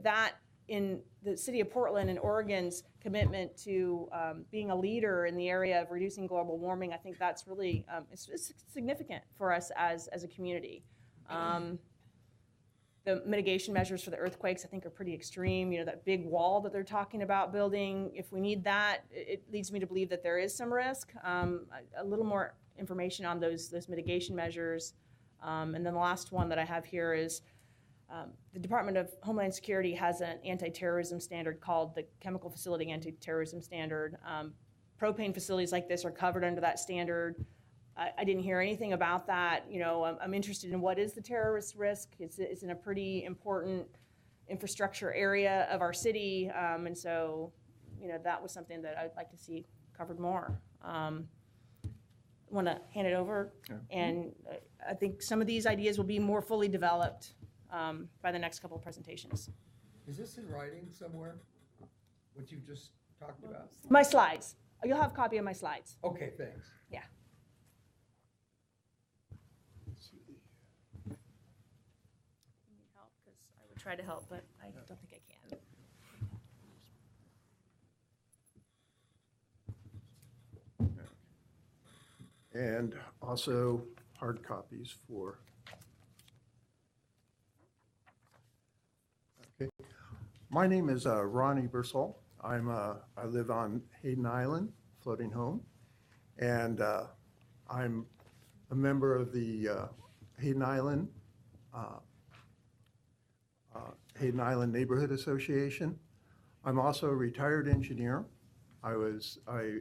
that in the city of Portland and Oregon's commitment to being a leader in the area of reducing global warming, I think that's really it's significant for us as a community. The mitigation measures for the earthquakes, I think, are pretty extreme. That big wall that they're talking about building, if we need that, it leads me to believe that there is some risk. A little more information on those mitigation measures. And then the last one that I have here is the Department of Homeland Security has an anti-terrorism standard called the Chemical Facility Anti-Terrorism Standard. Propane facilities like this are covered under that standard. I didn't hear anything about that. I'm interested in what is the terrorist risk. It's in a pretty important infrastructure area of our city. And so, that was something that I'd like to see covered more. I want to hand it over. Yeah. And I think some of these ideas will be more fully developed by the next couple of presentations. Is this in writing somewhere, what you just talked about? My slides. You'll have a copy of my slides. Okay, thanks. Yeah. Need help? Because I would try to help, but I don't think I can. And also hard copies for. Okay. My name is Ronnie Bersall. I live on Hayden Island, floating home, and I'm a member of the Hayden Island Neighborhood Association. I'm also a retired engineer. I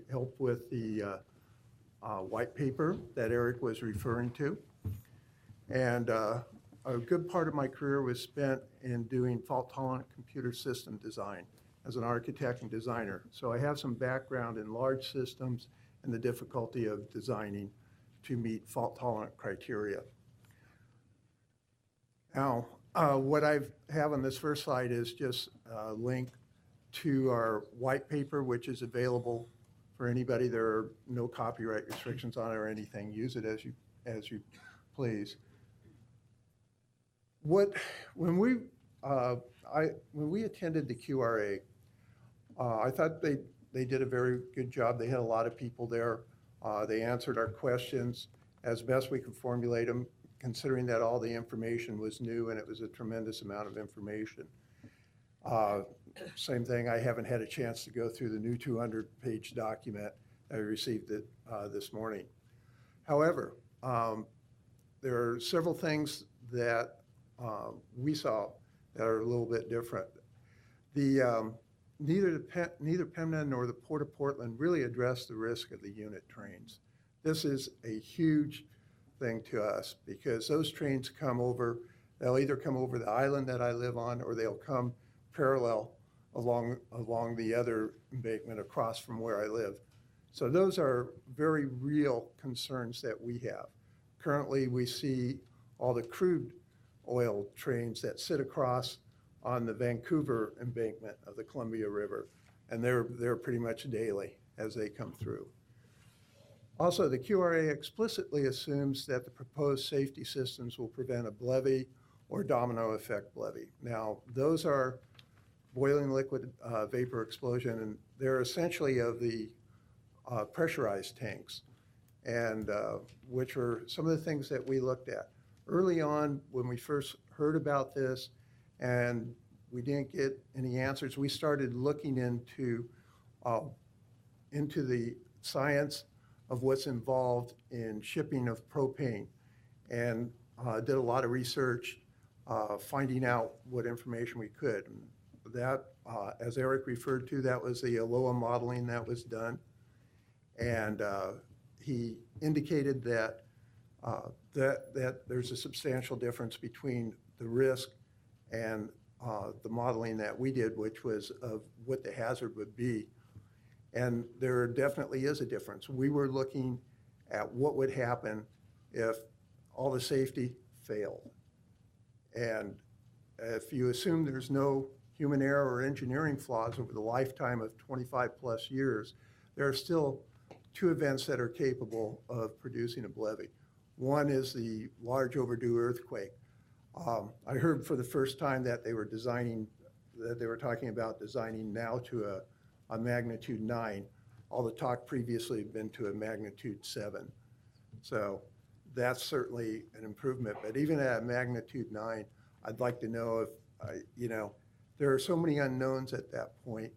helped with the white paper that Eric was referring to, and a good part of my career was spent in doing fault-tolerant computer system design as an architect and designer. So I have some background in large systems and the difficulty of designing to meet fault-tolerant criteria. Now, what I have on this first slide is just a link to our white paper, which is available for anybody. There are no copyright restrictions on it or anything. Use it as you please. When we attended the QRA, I thought they did a very good job. They had a lot of people there. They answered our questions as best we could formulate them, considering that all the information was new and it was a tremendous amount of information. Same thing, I haven't had a chance to go through the new 200-page document. I received it this morning. However, there are several things that we saw that are a little bit different. Neither PEMNA nor the Port of Portland really addressed the risk of the unit trains. This is a huge thing to us because those trains come over, they'll either come over the island that I live on or they'll come parallel along the other embankment across from where I live. So those are very real concerns that we have. Currently, we see all the crude oil trains that sit across on the Vancouver embankment of the Columbia River, and they're pretty much daily as they come through. Also, the QRA explicitly assumes that the proposed safety systems will prevent a BLEVE or domino effect BLEVE. Now, those are boiling liquid vapor explosion, and they're essentially of the pressurized tanks, and which are some of the things that we looked at. Early on, when we first heard about this and we didn't get any answers, we started looking into the science of what's involved in shipping of propane, and did a lot of research finding out what information we could. And that, as Eric referred to, that was the ALOA modeling that was done. And he indicated that that there's a substantial difference between the risk and the modeling that we did, which was of what the hazard would be. And there definitely is a difference. We were looking at what would happen if all the safety failed. And if you assume there's no human error or engineering flaws over the lifetime of 25 plus years, there are still two events that are capable of producing a BLEVE. One is the large overdue earthquake. I heard for the first time that they were talking about designing now to a magnitude 9. All the talk previously had been to a magnitude 7. So that's certainly an improvement. But even at a magnitude 9, I'd like to know if, there are so many unknowns at that point.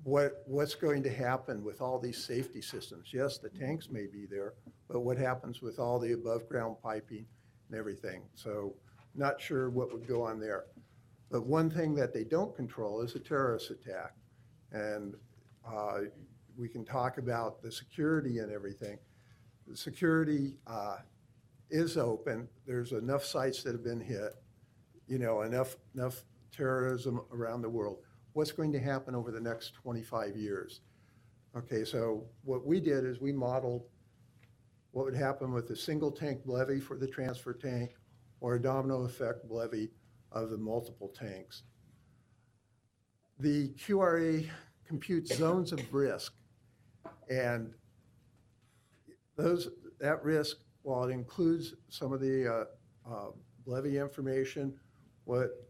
What's going to happen with all these safety systems? Yes, the tanks may be there, but what happens with all the above ground piping and everything? So not sure what would go on there. But one thing that they don't control is a terrorist attack. And we can talk about the security and everything. The security is open. There's enough sites that have been hit, enough terrorism around the world. What's going to happen over the next 25 years? Okay, so what we did is we modeled what would happen with a single tank BLEVE for the transfer tank or a domino effect BLEVE of the multiple tanks. The QRA computes zones of risk, and that risk, while it includes some of the BLEVE information,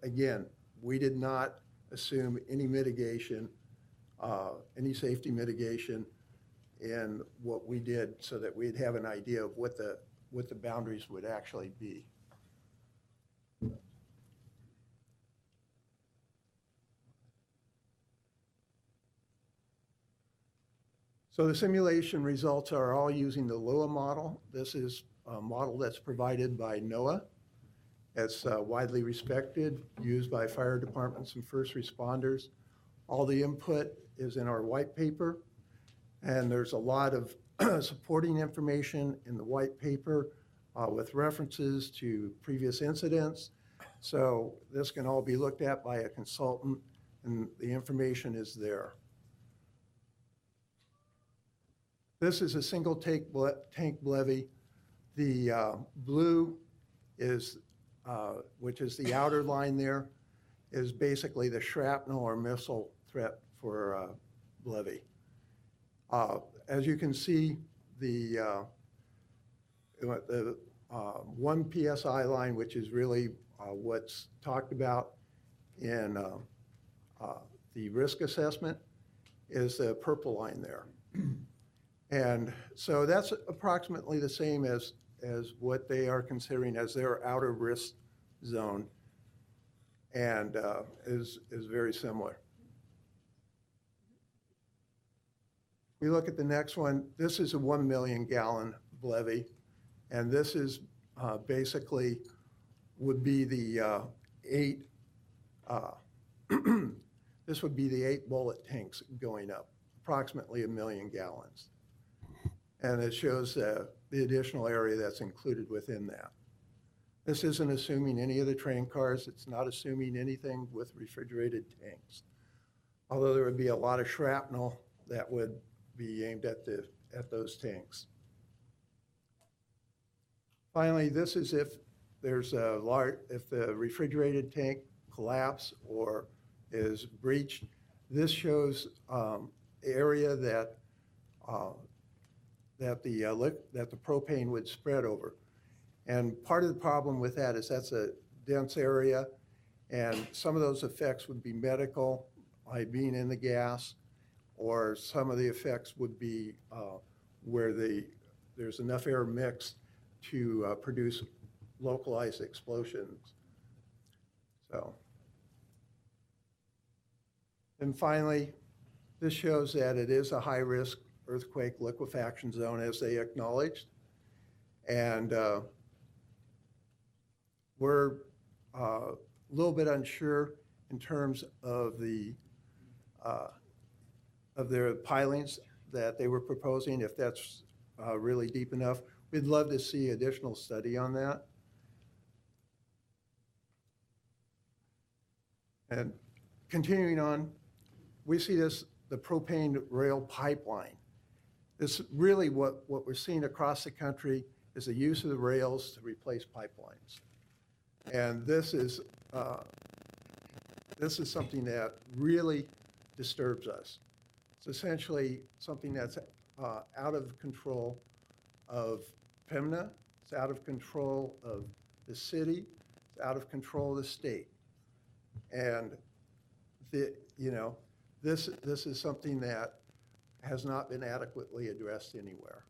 again, we did not assume any mitigation, any safety mitigation in what we did, so that we'd have an idea of what the boundaries would actually be. So the simulation results are all using the LOA model. This is a model that's provided by NOAA. It's widely respected, used by fire departments and first responders. All the input is in our white paper, and there's a lot of supporting information in the white paper with references to previous incidents. So this can all be looked at by a consultant, and the information is there. This is a single tank levee. The blue is, which is the outer line there, is basically the shrapnel or missile threat for levee. As you can see, the 1 PSI line, which is really what's talked about in the risk assessment, is the purple line there. And so that's approximately the same as what they are considering as their outer risk zone, and is very similar. We look at the next one. This is a 1 million gallon levee, and this is basically would be the 8 this would be the 8 bullet tanks going up, approximately 1 million gallons. And it shows the additional area that's included within that. This isn't assuming any of the train cars. It's not assuming anything with refrigerated tanks. Although there would be a lot of shrapnel that would be aimed at those tanks. Finally, this is if there's if the refrigerated tank collapse or is breached. This shows area that the propane would spread over. And part of the problem with that is that's a dense area, and some of those effects would be medical, like being in the gas, or some of the effects would be where there's enough air mixed to produce localized explosions. So, and finally, this shows that it is a high-risk earthquake liquefaction zone, as they acknowledged. And we're a little bit unsure in terms of their pilings that they were proposing, if that's really deep enough. We'd love to see additional study on that. And continuing on, we see this, the propane rail pipeline. This really what we're seeing across the country is the use of the rails to replace pipelines. And this is something that really disturbs us. It's essentially something that's out of control of PEMNA, it's out of control of the city, it's out of control of the state. And this is something that has not been adequately addressed anywhere.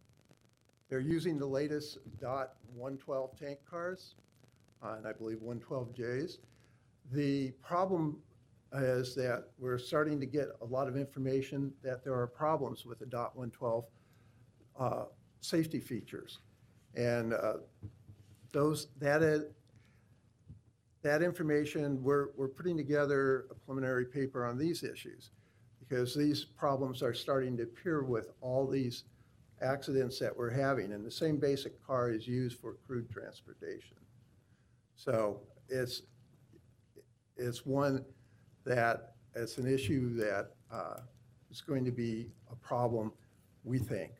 They're using the latest DOT 112 tank cars, and I believe 112Js. The problem is that we're starting to get a lot of information that there are problems with the DOT 112 safety features. And that information, we're putting together a preliminary paper on these issues, because these problems are starting to appear with all these accidents that we're having, and the same basic car is used for crude transportation. So it's one that it's an issue that is going to be a problem, we think.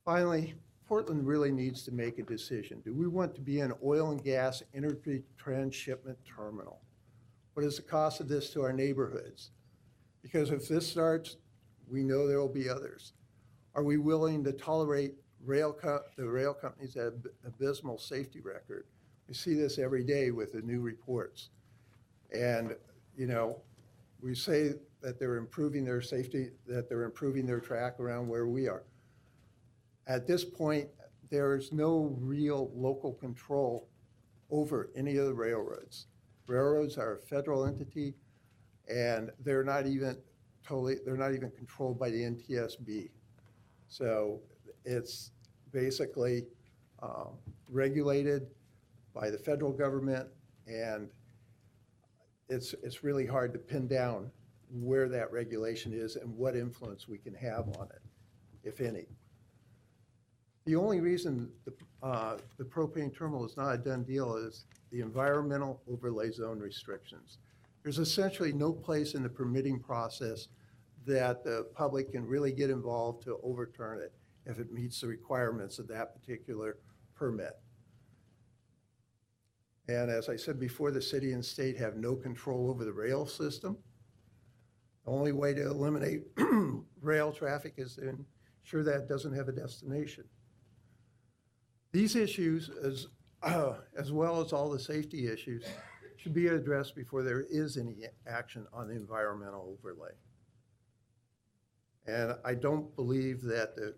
Finally, Portland really needs to make a decision. Do we want to be an oil and gas energy transshipment terminal? What is the cost of this to our neighborhoods? Because if this starts, we know there will be others. Are we willing to tolerate the rail companies that have abysmal safety record? We see this every day with the new reports. And, we say that they're improving their safety, that they're improving their track around where we are. At this point, there is no real local control over any of the railroads. Railroads are a federal entity, and they're not even controlled by the NTSB. So it's basically regulated by the federal government, and it's really hard to pin down where that regulation is and what influence we can have on it, if any. The only reason the propane terminal is not a done deal is the environmental overlay zone restrictions. There's essentially no place in the permitting process that the public can really get involved to overturn it if it meets the requirements of that particular permit. And as I said before, the city and state have no control over the rail system. The only way to eliminate rail traffic is to ensure that it doesn't have a destination. These issues, as well as all the safety issues, should be addressed before there is any action on the environmental overlay. And I don't believe that the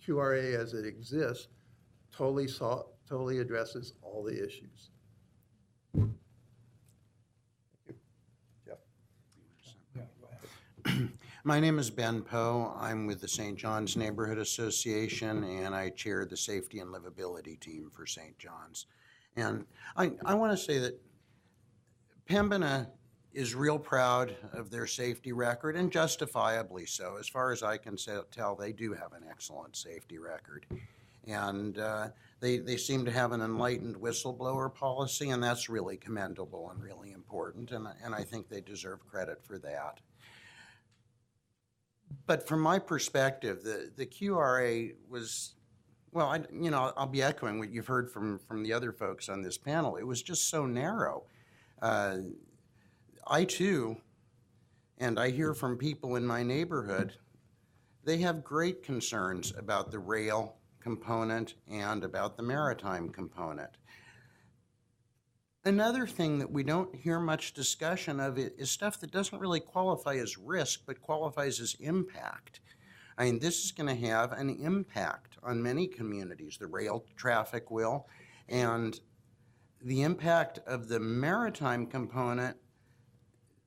QRA as it exists totally addresses all the issues. Thank you. Jeff. My name is Ben Poe. I'm with the St. John's Neighborhood Association, and I chair the Safety and Livability Team for St. John's. And I want to say that Pembina is real proud of their safety record, and justifiably so. As far as I can tell, they do have an excellent safety record. And they seem to have an enlightened whistleblower policy, and that's really commendable and really important, and I think they deserve credit for that. But from my perspective, the QRA was, well, I'll be echoing what you've heard from the other folks on this panel. It was just so narrow. I too, and I hear from people in my neighborhood, they have great concerns about the rail component and about the maritime component. Another thing that we don't hear much discussion of is stuff that doesn't really qualify as risk, but qualifies as impact. I mean, this is going to have an impact on many communities. The rail traffic will, and the impact of the maritime component,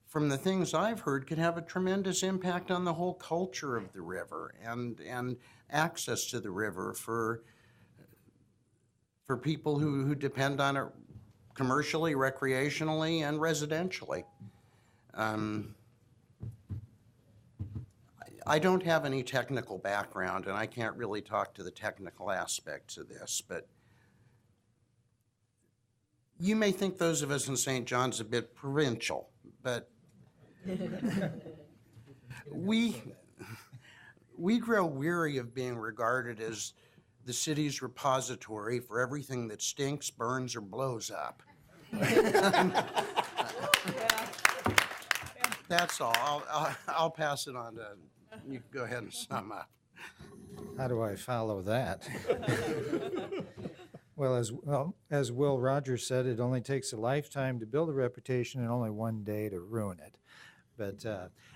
from the things I've heard, could have a tremendous impact on the whole culture of the river and access to the river for people who depend on it commercially, recreationally, and residentially. I don't have any technical background, and I can't really talk to the technical aspects of this, but you may think those of us in St. John's a bit provincial, but we grow weary of being regarded as the city's repository for everything that stinks, burns, or blows up. That's all. I'll pass it on to you. Go ahead and sum up. How do I follow that? Well, as Will Rogers said, it only takes a lifetime to build a reputation and only one day to ruin it. But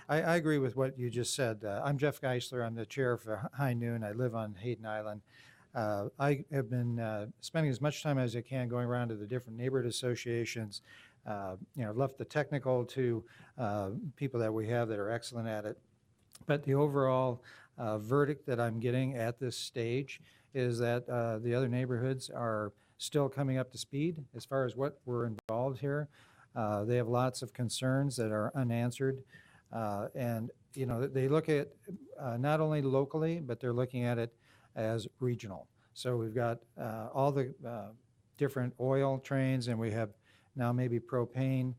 I agree with what you just said. I'm Jeff Geisler. I'm the chair for High Noon. I live on Hayden Island. I have been spending as much time as I can going around to the different neighborhood associations. Left the technical to people that we have that are excellent at it. But the overall verdict that I'm getting at this stage is that the other neighborhoods are still coming up to speed as far as what we're involved here. They have lots of concerns that are unanswered. And, they look at not only locally, but they're looking at it as regional. So we've got all the different oil trains, and we have now maybe propane.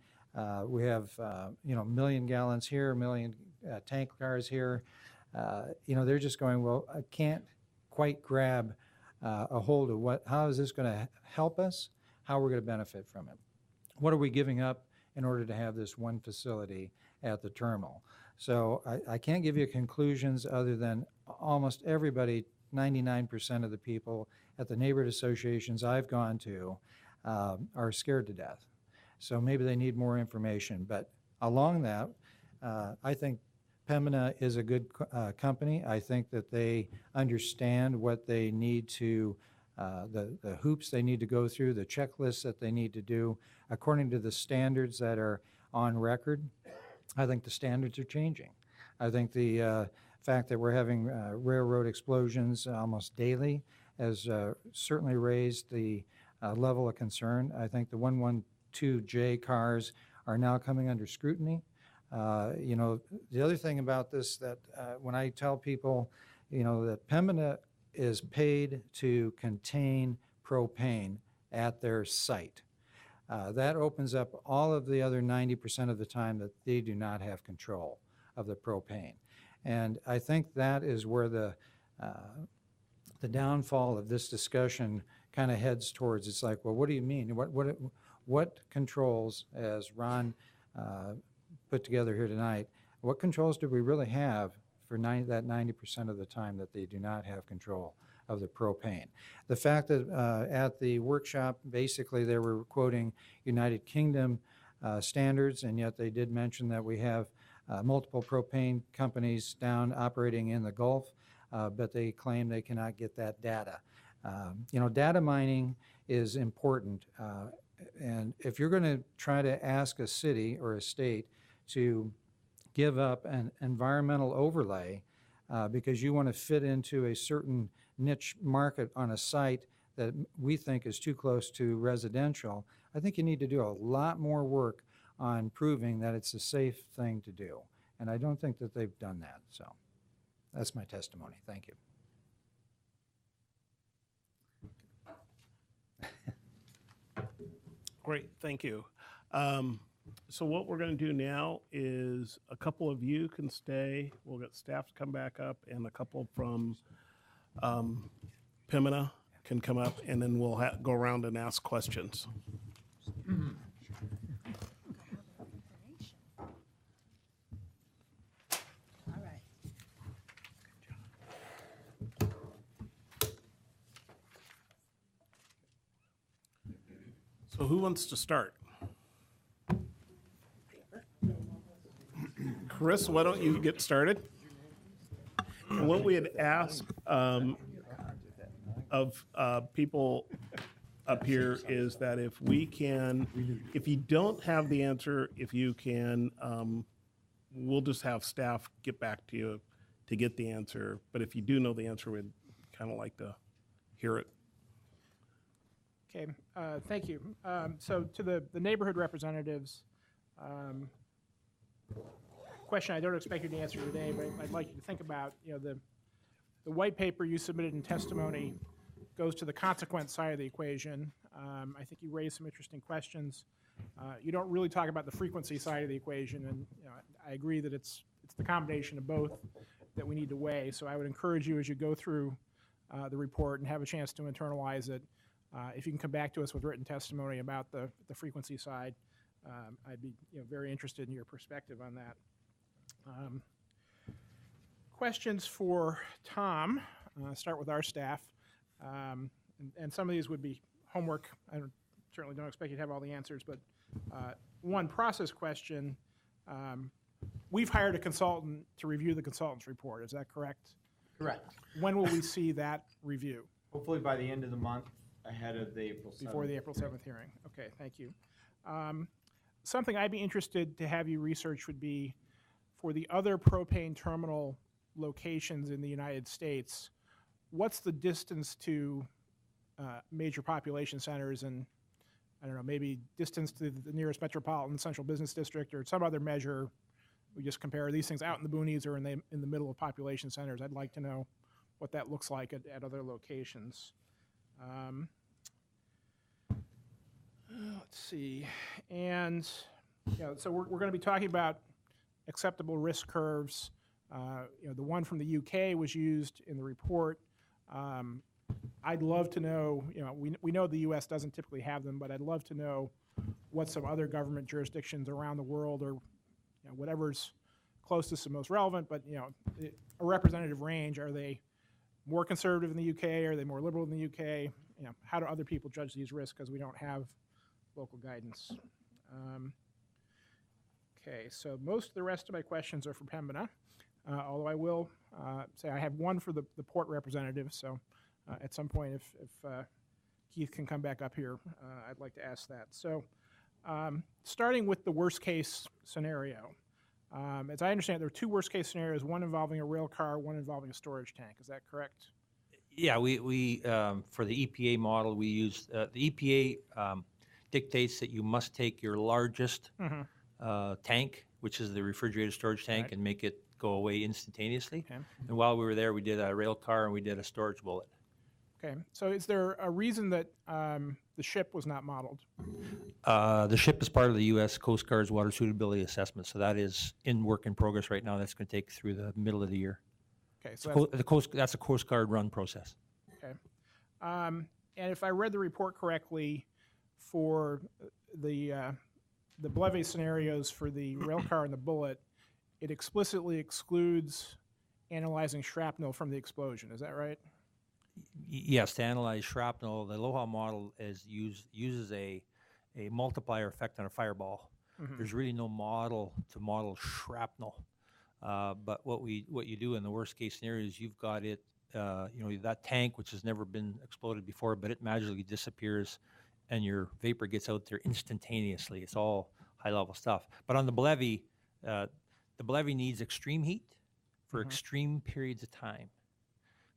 We have, 1 million gallons here, 1 million tank cars here. They're just going, well, I can't quite grab a hold of how is this going to help us, how we're going to benefit from it. What are we giving up in order to have this one facility at the terminal? So I can't give you conclusions other than almost everybody, 99% of the people at the neighborhood associations I've gone to are scared to death. So maybe they need more information. But along that, I think Pembina is a good company. I think that they understand what they need to, the hoops they need to go through, the checklists that they need to do according to the standards that are on record. I think the standards are changing. I think the fact that we're having railroad explosions almost daily has certainly raised the level of concern. I think the 112J cars are now coming under scrutiny. The other thing about this that when I tell people, that Pembina is paid to contain propane at their site. That opens up all of the other 90% of the time that they do not have control of the propane. And I think that is where the downfall of this discussion kind of heads towards. It's like, well, what do you mean? What controls, as Ron put together here tonight, what controls do we really have for that 90% of the time that they do not have control of the propane? The fact that at the workshop, basically they were quoting United Kingdom standards, and yet they did mention that we have multiple propane companies down operating in the Gulf, but they claim they cannot get that data. Data mining is important, and if you're going to try to ask a city or a state to give up an environmental overlay because you want to fit into a certain niche market on a site that we think is too close to residential, I think you need to do a lot more work on proving that it's a safe thing to do. And I don't think that they've done that. So that's my testimony. Thank you. Great, thank you. So what we're going to do now is a couple of you can stay. We'll get staff to come back up, and a couple from Pembina can come up, and then we'll go around and ask questions. So who wants to start? Chris, why don't you get started? And what we had asked of people up here is that if you don't have the answer, if you can, we'll just have staff get back to you to get the answer. But if you do know the answer, we'd kind of like to hear it. Okay, thank you. So to the neighborhood representatives, question I don't expect you to answer today, but I'd like you to think about, the white paper you submitted in testimony goes to the consequence side of the equation. I think you raised some interesting questions. You don't really talk about the frequency side of the equation, and I agree that it's the combination of both that we need to weigh. So I would encourage you as you go through the report and have a chance to internalize it. If you can come back to us with written testimony about the frequency side, I'd be very interested in your perspective on that. Questions for Tom. Start with our staff. And some of these would be homework. I certainly don't expect you to have all the answers, but one process question. We've hired a consultant to review the consultant's report. Is that correct? Correct. When will we see that review? Hopefully by the end of the month, ahead of the April 7th. Before the April 7th hearing. Okay, thank you. Something I'd be interested to have you research would be for the other propane terminal locations in the United States, what's the distance to major population centers and, I don't know, maybe distance to the nearest metropolitan central business district or some other measure? We just compare these things out in the boonies or in the middle of population centers. I'd like to know what that looks like at other locations. Let's see. And so we're going to be talking about acceptable risk curves. The one from the UK was used in the report. I'd love to know, we know the US doesn't typically have them, but I'd love to know what some other government jurisdictions around the world or whatever's closest and most relevant, but a representative range. Are they more conservative in the UK? Are they more liberal in the UK? How do other people judge these risks because we don't have local guidance? Okay, so most of the rest of my questions are for Pembina, although I will say I have one for the port representative, so at some point if Keith can come back up here, I'd like to ask that. So starting with the worst case scenario, as I understand it, there are two worst case scenarios, one involving a rail car, one involving a storage tank. Is that correct? Yeah, we for the EPA model, we use the EPA dictates that you must take your largest tank, which is the refrigerated storage tank, Right. and make it go away instantaneously. Okay. And while we were there, we did a rail car and we did a storage bullet. Okay, so is there a reason that the ship was not modeled? The ship is part of the U.S. Coast Guard's water suitability assessment, so that is in work in progress right now. That's going to take through the middle of the year. Okay, so That's a Coast Guard run process. okay. And if I read the report correctly, for the Bleve scenarios for the rail car and the bullet, it explicitly excludes analyzing shrapnel from the explosion. Is that right? Yes, to analyze shrapnel, the LOHA model uses a multiplier effect on a fireball. Mhm. There's really no model to model shrapnel. But what you do in the worst case scenario is you've got it, that tank which has never been exploded before, but it magically disappears, and your vapor gets out there instantaneously. It's all high level stuff. But on the Bleve needs extreme heat for extreme periods of time.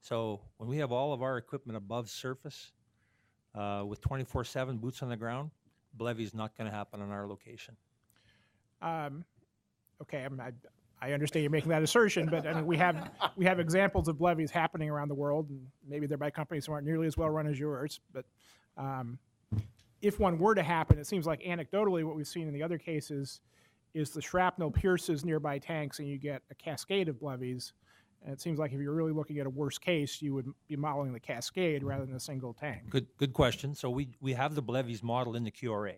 So when we have all of our equipment above surface with 24/7 boots on the ground, Bleve is not going to happen on our location. Okay, I understand you're making that assertion, but I mean, we have examples of Bleves happening around the world, and maybe they're by companies who aren't nearly as well run as yours. But if one were to happen, it seems like anecdotally what we've seen in the other cases is the shrapnel pierces nearby tanks, and you get a cascade of Bleves. And it seems like if you're really looking at a worst case, you would be modeling the cascade rather than a single tank. Good question. So we have the Bleves model in the QRA.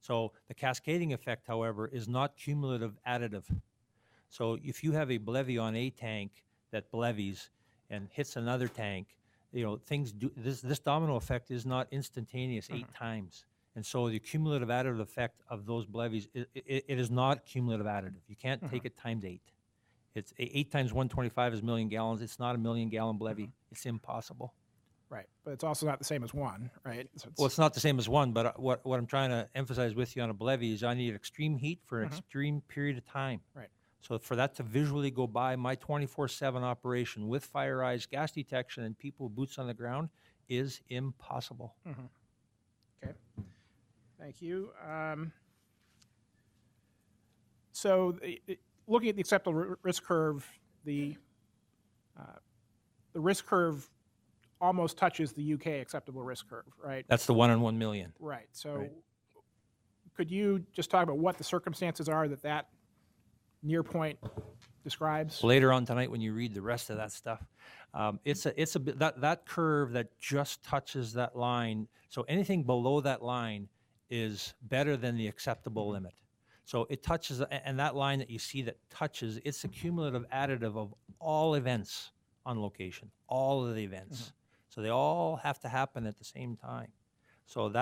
So the cascading effect, however, is not cumulative additive. So if you have a Bleve on a tank that Bleves and hits another tank, things do this domino effect is not instantaneous 8 times. And so the cumulative additive effect of those Bleves, it is not cumulative additive. You can't take it times 8. It's 8 times 125 is 1,000,000 gallons. It's not a 1,000,000-gallon Bleve. It's impossible. Right, but it's also not the same as one, right? So Well, it's not the same as one, but what I'm trying to emphasize with you on a Bleve is I need extreme heat for an extreme period of time. Right. So for that to visually go by my 24/7 operation with fire eyes, gas detection, and people boots on the ground is impossible. Okay, thank you. So looking at the acceptable risk curve, the risk curve almost touches the UK acceptable risk curve, right? That's the 1 in 1,000,000. Right. So could you just talk about what the circumstances are that near point describes? Later on tonight, when you read the rest of that stuff, it's a bit that curve that just touches that line. So anything below that line is better than the acceptable limit. So it touches, and that line that you see that touches, it's a cumulative additive of all events on location, all of the events. So they all have to happen at the same time. So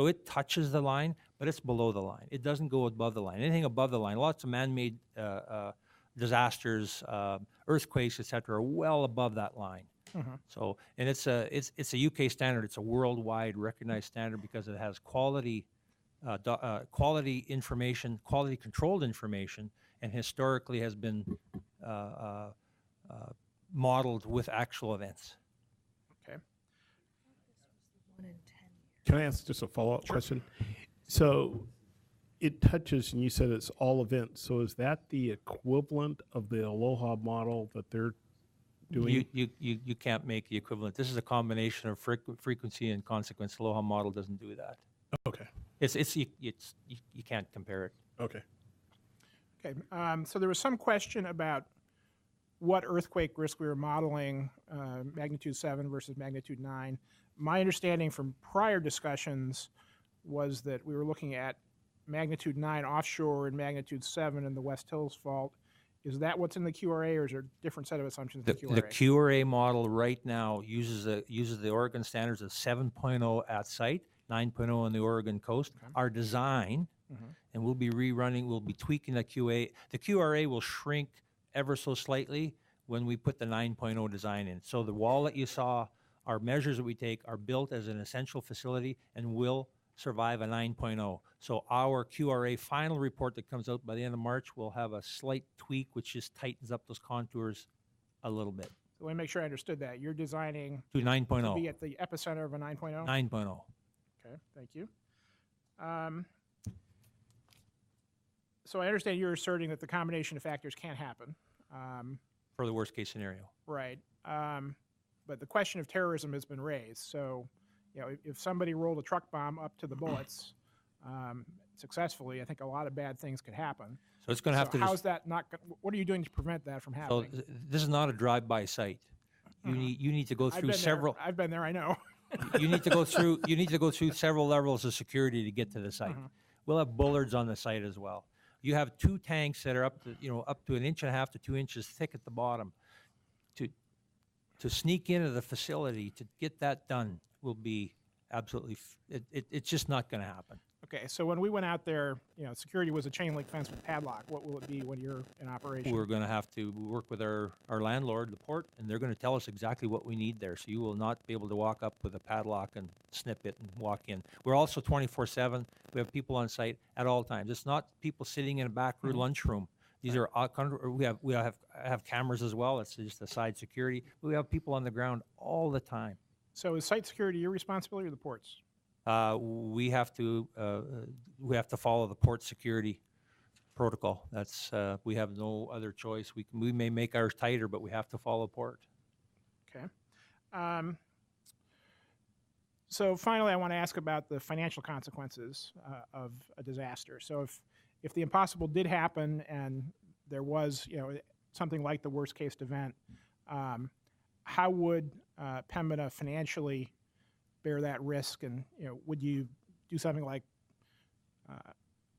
it touches the line, but it's below the line. It doesn't go above the line. Anything above the line, lots of man-made disasters, earthquakes, etc., are well above that line. So, and it's a UK standard. It's a worldwide recognized standard because it has quality information, quality controlled information, and historically has been modeled with actual events. Okay. Can I ask just a follow-up question? So it touches, and you said it's all events. So is that the equivalent of the Aloha model that they're doing? You can't make the equivalent. This is a combination of frequency and consequence. Aloha model doesn't do that. Okay. You can't compare it. Okay. Okay. So there was some question about what earthquake risk we were modeling, magnitude 7 versus magnitude 9. My understanding from prior discussions was that we were looking at magnitude 9 offshore and magnitude 7 in the West Hills Fault. Is that what's in the QRA, or is there a different set of assumptions in the QRA? The QRA model right now uses the Oregon standards of 7.0 at site, 9.0 on the Oregon coast. Our design, and we'll be rerunning, we'll be tweaking the QA. The QRA will shrink ever so slightly when we put the 9.0 design in. So the wall that you saw, our measures that we take are built as an essential facility and will survive a 9.0. So our QRA final report that comes out by the end of March will have a slight tweak, which just tightens up those contours a little bit. So let me make sure I understood that. You're designing to 9.0. To be at the epicenter of a 9.0? 9.0. Okay, thank you. So I understand you're asserting that the combination of factors can't happen. For the worst case scenario. Right. But the question of terrorism has been raised. So, if somebody rolled a truck bomb up to the bullets successfully, I think a lot of bad things could happen. So it's going to have to. How's that not? What are you doing to prevent that from So happening? this is not a drive-by site. You need to go through several. I've been there. I know. You need to go through several levels of security to get to the site. We'll have bullards on the site as well. You have 2 tanks that are up to 1.5 to 2 inches thick at the bottom. To sneak into the facility to get that done will be absolutely. It's just not going to happen. Okay, so when we went out there, security was a chain link fence with padlock. What will it be when you're in operation? We're going to have to work with our landlord, the port, and they're going to tell us exactly what we need there. So you will not be able to walk up with a padlock and snip it and walk in. We're also 24/7. We have people on site at all times. It's not people sitting in a back room lunchroom. These are we have cameras as well. It's just a side security. We have people on the ground all the time. So is site security your responsibility or the port's? We have to follow the port security protocol. That's we have no other choice. We may make ours tighter, but we have to follow port. Okay. So finally, I want to ask about the financial consequences of a disaster. So if the impossible did happen and there was something like the worst case event, how would Pembina financially bear that risk, and would you do something like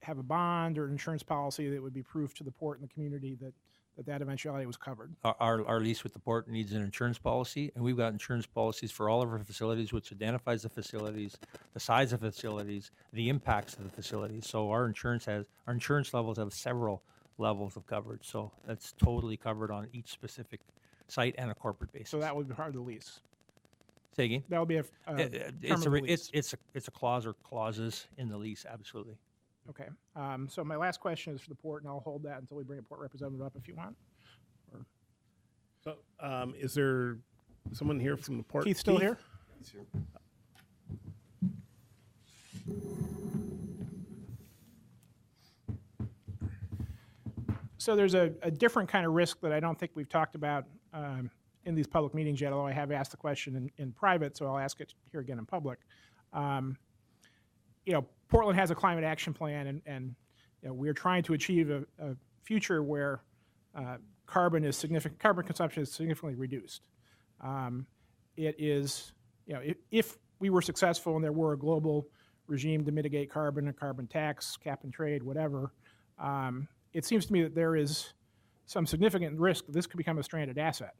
have a bond or an insurance policy that would be proof to the port and the community that eventuality was covered? Our lease with the port needs an insurance policy, and we've got insurance policies for all of our facilities, which identifies the facilities, the size of facilities, the impacts of the facilities. So our insurance levels have several levels of coverage. So that's totally covered on each specific site and a corporate basis. So that would be part of the lease. Say again? That would be it's a clause or clauses in the lease, absolutely. Okay. So my last question is for the port, and I'll hold that until we bring a port representative up if you want. So, is there someone here from the port? Keith still here? He's here. So there's a different kind of risk that I don't think we've talked about in these public meetings yet, although I have asked the question in private, so I'll ask it here again in public. Portland has a climate action plan, and we're trying to achieve a future where carbon consumption is significantly reduced. It is, if we were successful and there were a global regime to mitigate carbon, a carbon tax, cap and trade, whatever, it seems to me that there is some significant risk that this could become a stranded asset.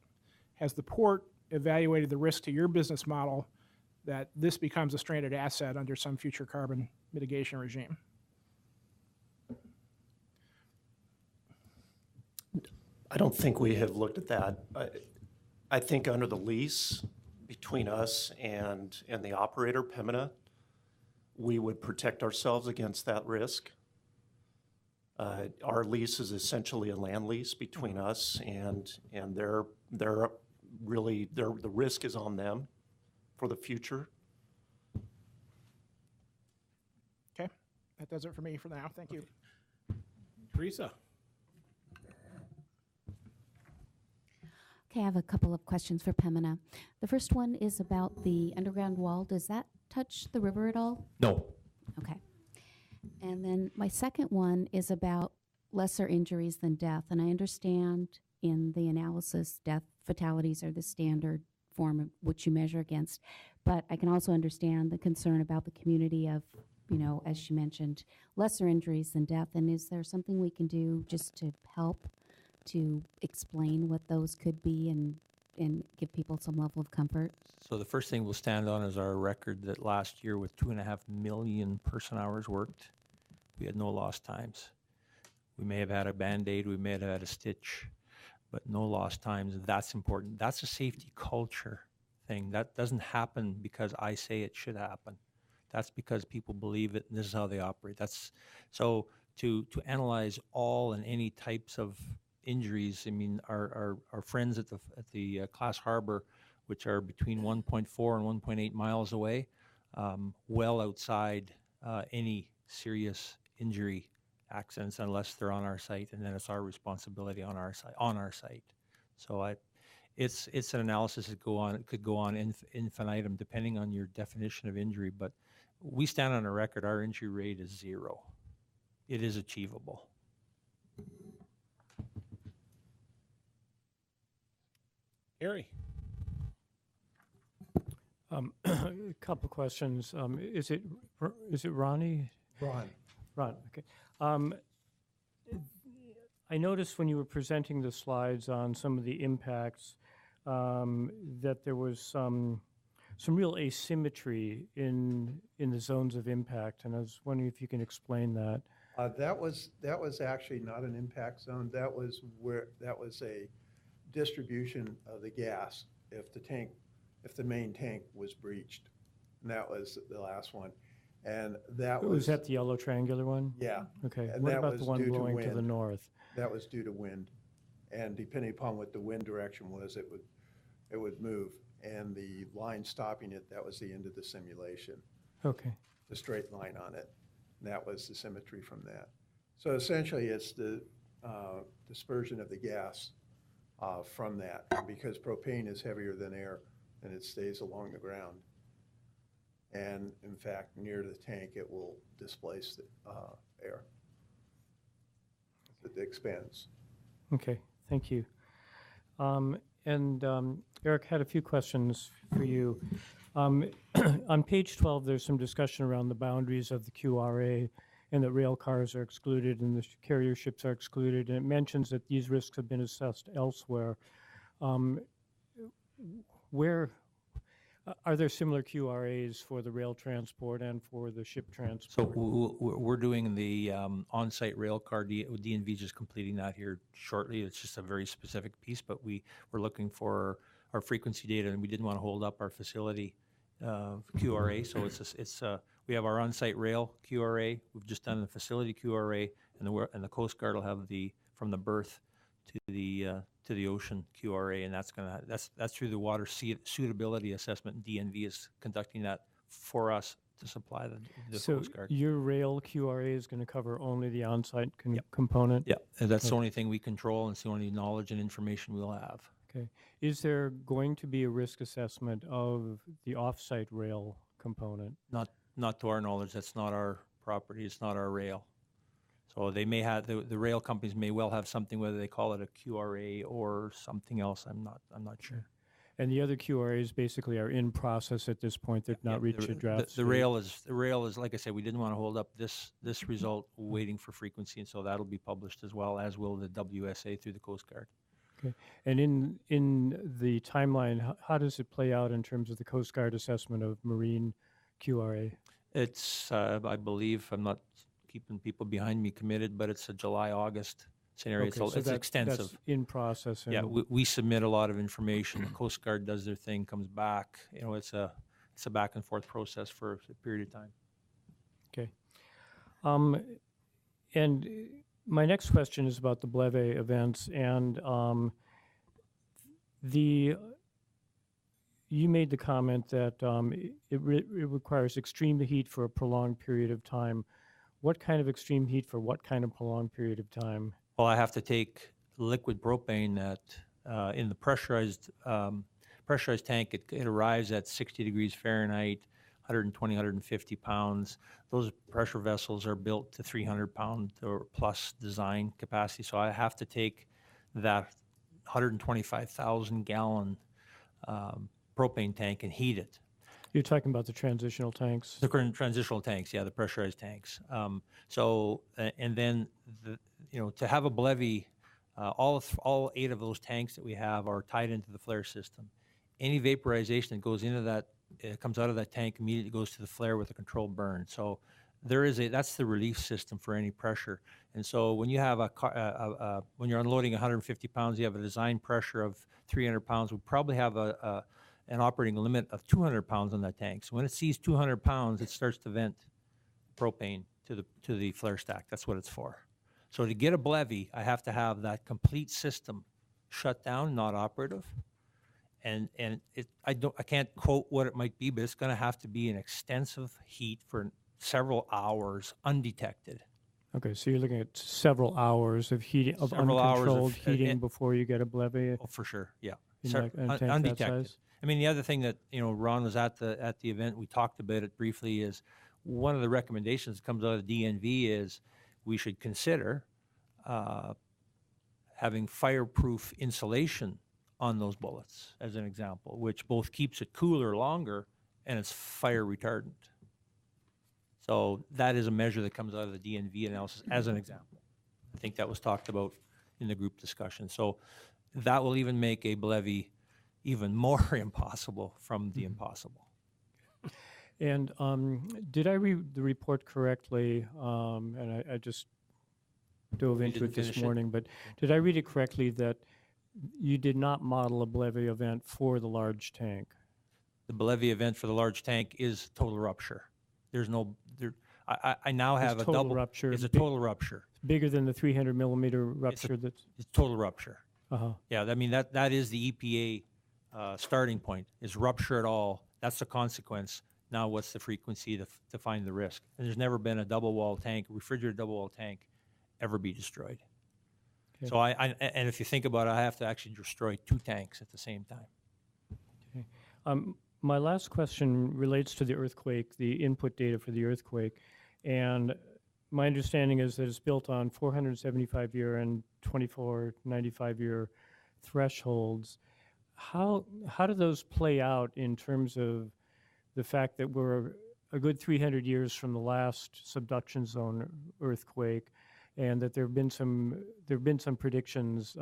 Has the port evaluated the risk to your business model that this becomes a stranded asset under some future carbon mitigation regime? I don't think we have looked at that. I think under the lease between us and the operator, Pembina, we would protect ourselves against that risk. Our lease is essentially a land lease between us and the risk is on them for the future. Okay, that does it for me for now. Thank you. Teresa. Okay, I have a couple of questions for Pembina. The first one is about the underground wall. Does that touch the river at all? No. Okay. And then my second one is about lesser injuries than death. And I understand in the analysis, death fatalities are the standard form of which you measure against. But I can also understand the concern about the community of, as she mentioned, lesser injuries than death. And is there something we can do just to help to explain what those could be and give people some level of comfort? So the first thing we'll stand on is our record that last year with 2.5 million person hours worked, we had no lost times. We may have had a Band-Aid, we may have had a stitch, but no lost times. That's important. That's a safety culture thing. That doesn't happen because I say it should happen. That's because people believe it and this is how they operate. So to analyze all and any types of injuries, I mean, our friends at the Class Harbor, which are between 1.4 and 1.8 miles away, well outside any serious injury accidents unless they're on our site, and then it's our responsibility on our site. So it's an analysis that could go on infinitum depending on your definition of injury, but we stand on a record, our injury rate is 0. It is achievable. Harry? A couple questions. Is it Ronnie? Ron. Ron, okay. I noticed when you were presenting the slides on some of the impacts that there was some real asymmetry in the zones of impact, and I was wondering if you can explain that. That was actually not an impact zone. That was a distribution of the gas if the main tank was breached. And that was the last one. And that Was that the yellow triangular one? Yeah. Okay. And What that about was the one due to blowing to the wind. north? That was due to wind. And depending upon what the wind direction was, it would move. And the line stopping it, that was the end of the simulation. Okay. The straight line on it. And that was the symmetry from that. So essentially, it's the dispersion of the gas from that. And because propane is heavier than air, and it stays along the ground. And in fact, near the tank, it will displace the air. It expands. Okay, thank you. Eric, had a few questions for you. On page 12, there's some discussion around the boundaries of the QRA and that rail cars are excluded and the carrier ships are excluded. And it mentions that these risks have been assessed elsewhere. Where are there similar QRAs for the rail transport and for the ship transport? So we're doing the on-site rail car. DNV just completing that here shortly. It's just a very specific piece, but we're looking for our frequency data, and we didn't want to hold up our facility QRA. So we have our on-site rail QRA. We've just done the facility QRA, and the Coast Guard will have from the berth to the ocean QRA, and that's through the water suitability assessment. DNV is conducting that for us to supply the Coast Guard. So your rail QRA is going to cover only the on-site component? Yeah, and that's the only thing we control, and it's the only knowledge and information we'll have. Okay. Is there going to be a risk assessment of the off-site rail component? Not to our knowledge. That's not our property. It's not our rail. So they may have the rail companies may well have something, whether they call it a QRA or something else. I'm not sure. And the other QRAs basically are in process at this point. They've not reached a draft. The rail is like I said. We didn't want to hold up this result waiting for frequency, and so that'll be published as well, as will the WSA through the Coast Guard. Okay. And in the timeline, how does it play out in terms of the Coast Guard assessment of marine QRA? It's I believe, I'm not keeping people behind me committed, but it's a July-August scenario. Okay, it's extensive. That's in process. Yeah, we submit a lot of information. The Coast Guard does their thing, comes back. It's a back and forth process for a period of time. Okay. And my next question is about the Bleve events, and you made the comment that it requires extreme heat for a prolonged period of time. What kind of extreme heat for what kind of prolonged period of time? Well, I have to take liquid propane that in the pressurized tank, it arrives at 60 degrees Fahrenheit, 120, 150 pounds. Those pressure vessels are built to 300-pound or plus design capacity. So I have to take that 125,000-gallon propane tank and heat it. You're talking about the transitional tanks? The current transitional tanks, yeah, the pressurized tanks. And then, to have a Bleve, all 8 of those tanks that we have are tied into the flare system. Any vaporization that goes into that, comes out of that tank, immediately goes to the flare with a controlled burn. So that's the relief system for any pressure. And so when you have when you're unloading 150 pounds, you have a design pressure of 300 pounds. We probably have an operating limit of 200 pounds on that tank. So when it sees 200 pounds, it starts to vent propane to the flare stack. That's what it's for. So to get a Bleve, I have to have that complete system shut down, not operative. And I can't quote what it might be, but it's going to have to be an extensive heat for several hours undetected. Okay, so you're looking at several hours of heating, of Several hours of- uncontrolled heating before you get a BLEVE? Oh, for sure, yeah. in Cer- that- a tank that undetected. size? I mean, the other thing that, Ron was at the event, we talked about it briefly, is one of the recommendations that comes out of DNV is we should consider having fireproof insulation on those bullets, as an example, which both keeps it cooler longer and it's fire retardant. So that is a measure that comes out of the DNV analysis, as an example. I think that was talked about in the group discussion. So that will even make a BLEVE even more impossible from the impossible. And did I read the report correctly? And I just dove You into didn't it this finish it? morning, but did I read it correctly that you did not model a BLEVE event for the large tank? The BLEVE event for the large tank is total rupture. There's no, I now have a total double. rupture It's a big- total rupture. Bigger than the 300 millimeter rupture that's, It's total rupture. uh-huh. Yeah, I mean, that is the EPA starting point, is rupture at all. That's the consequence. Now what's the frequency to find the risk? And there's never been a double wall tank, refrigerated double wall tank, ever be destroyed. Okay. So and if you think about it, I have to actually destroy 2 tanks at the same time. Okay. My last question relates to the earthquake, the input data for the earthquake. And my understanding is that it's built on 475-year and 2495-year thresholds. How do those play out in terms of the fact that we're a good 300 years from the last subduction zone earthquake, and that there have been some predictions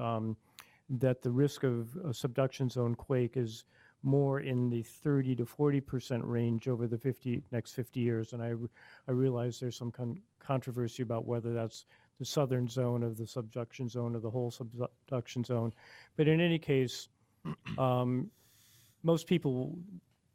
that the risk of a subduction zone quake is more in the 30 to 40% range over the next 50 years. And I realize there's some controversy about whether that's the southern zone of the subduction zone or the whole subduction zone. But in any case, most people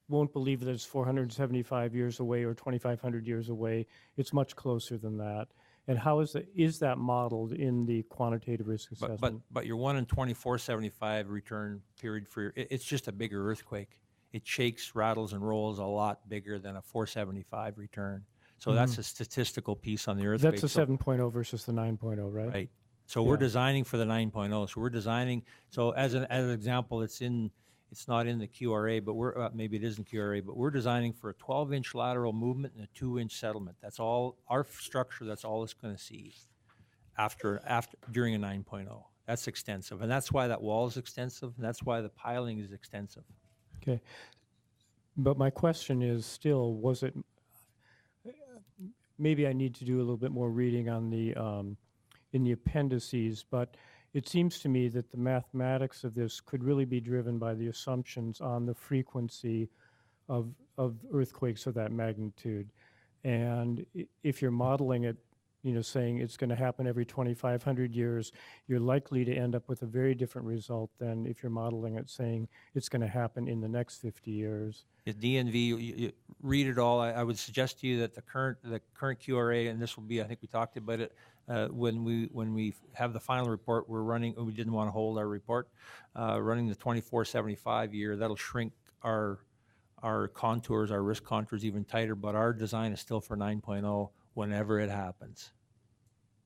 won't believe that it's 475 years away or 2,500 years away. It's much closer than that. And how is that modeled in the quantitative risk assessment? But your 1 in 2475 return period it's just a bigger earthquake. It shakes, rattles, and rolls a lot bigger than a 475 return. So that's a statistical piece on the earthquake. That's a 7.0 versus the 9.0, right? Right. So we're designing for the 9.0. So we're designing. So as an example, it's not in the QRA, but maybe it is in QRA, but we're designing for a 12-inch lateral movement and a 2-inch settlement. That's all our structure. That's all it's going to see during a 9.0. That's extensive, and that's why that wall is extensive, and that's why the piling is extensive. Okay. But my question is still, was it? Maybe I need to do a little bit more reading on the in the appendices, but it seems to me that the mathematics of this could really be driven by the assumptions on the frequency of earthquakes of that magnitude. And if you're modeling it, saying it's going to happen every 2,500 years, you're likely to end up with a very different result than if you're modeling it saying it's going to happen in the next 50 years. At DNV, you read it all. I would suggest to you that the current QRA, and this will be, I think we talked about it, when we have the final report, we're running, we didn't want to hold our report, running the 2475 year, that'll shrink our contours, our risk contours even tighter, but our design is still for 9.0 whenever it happens.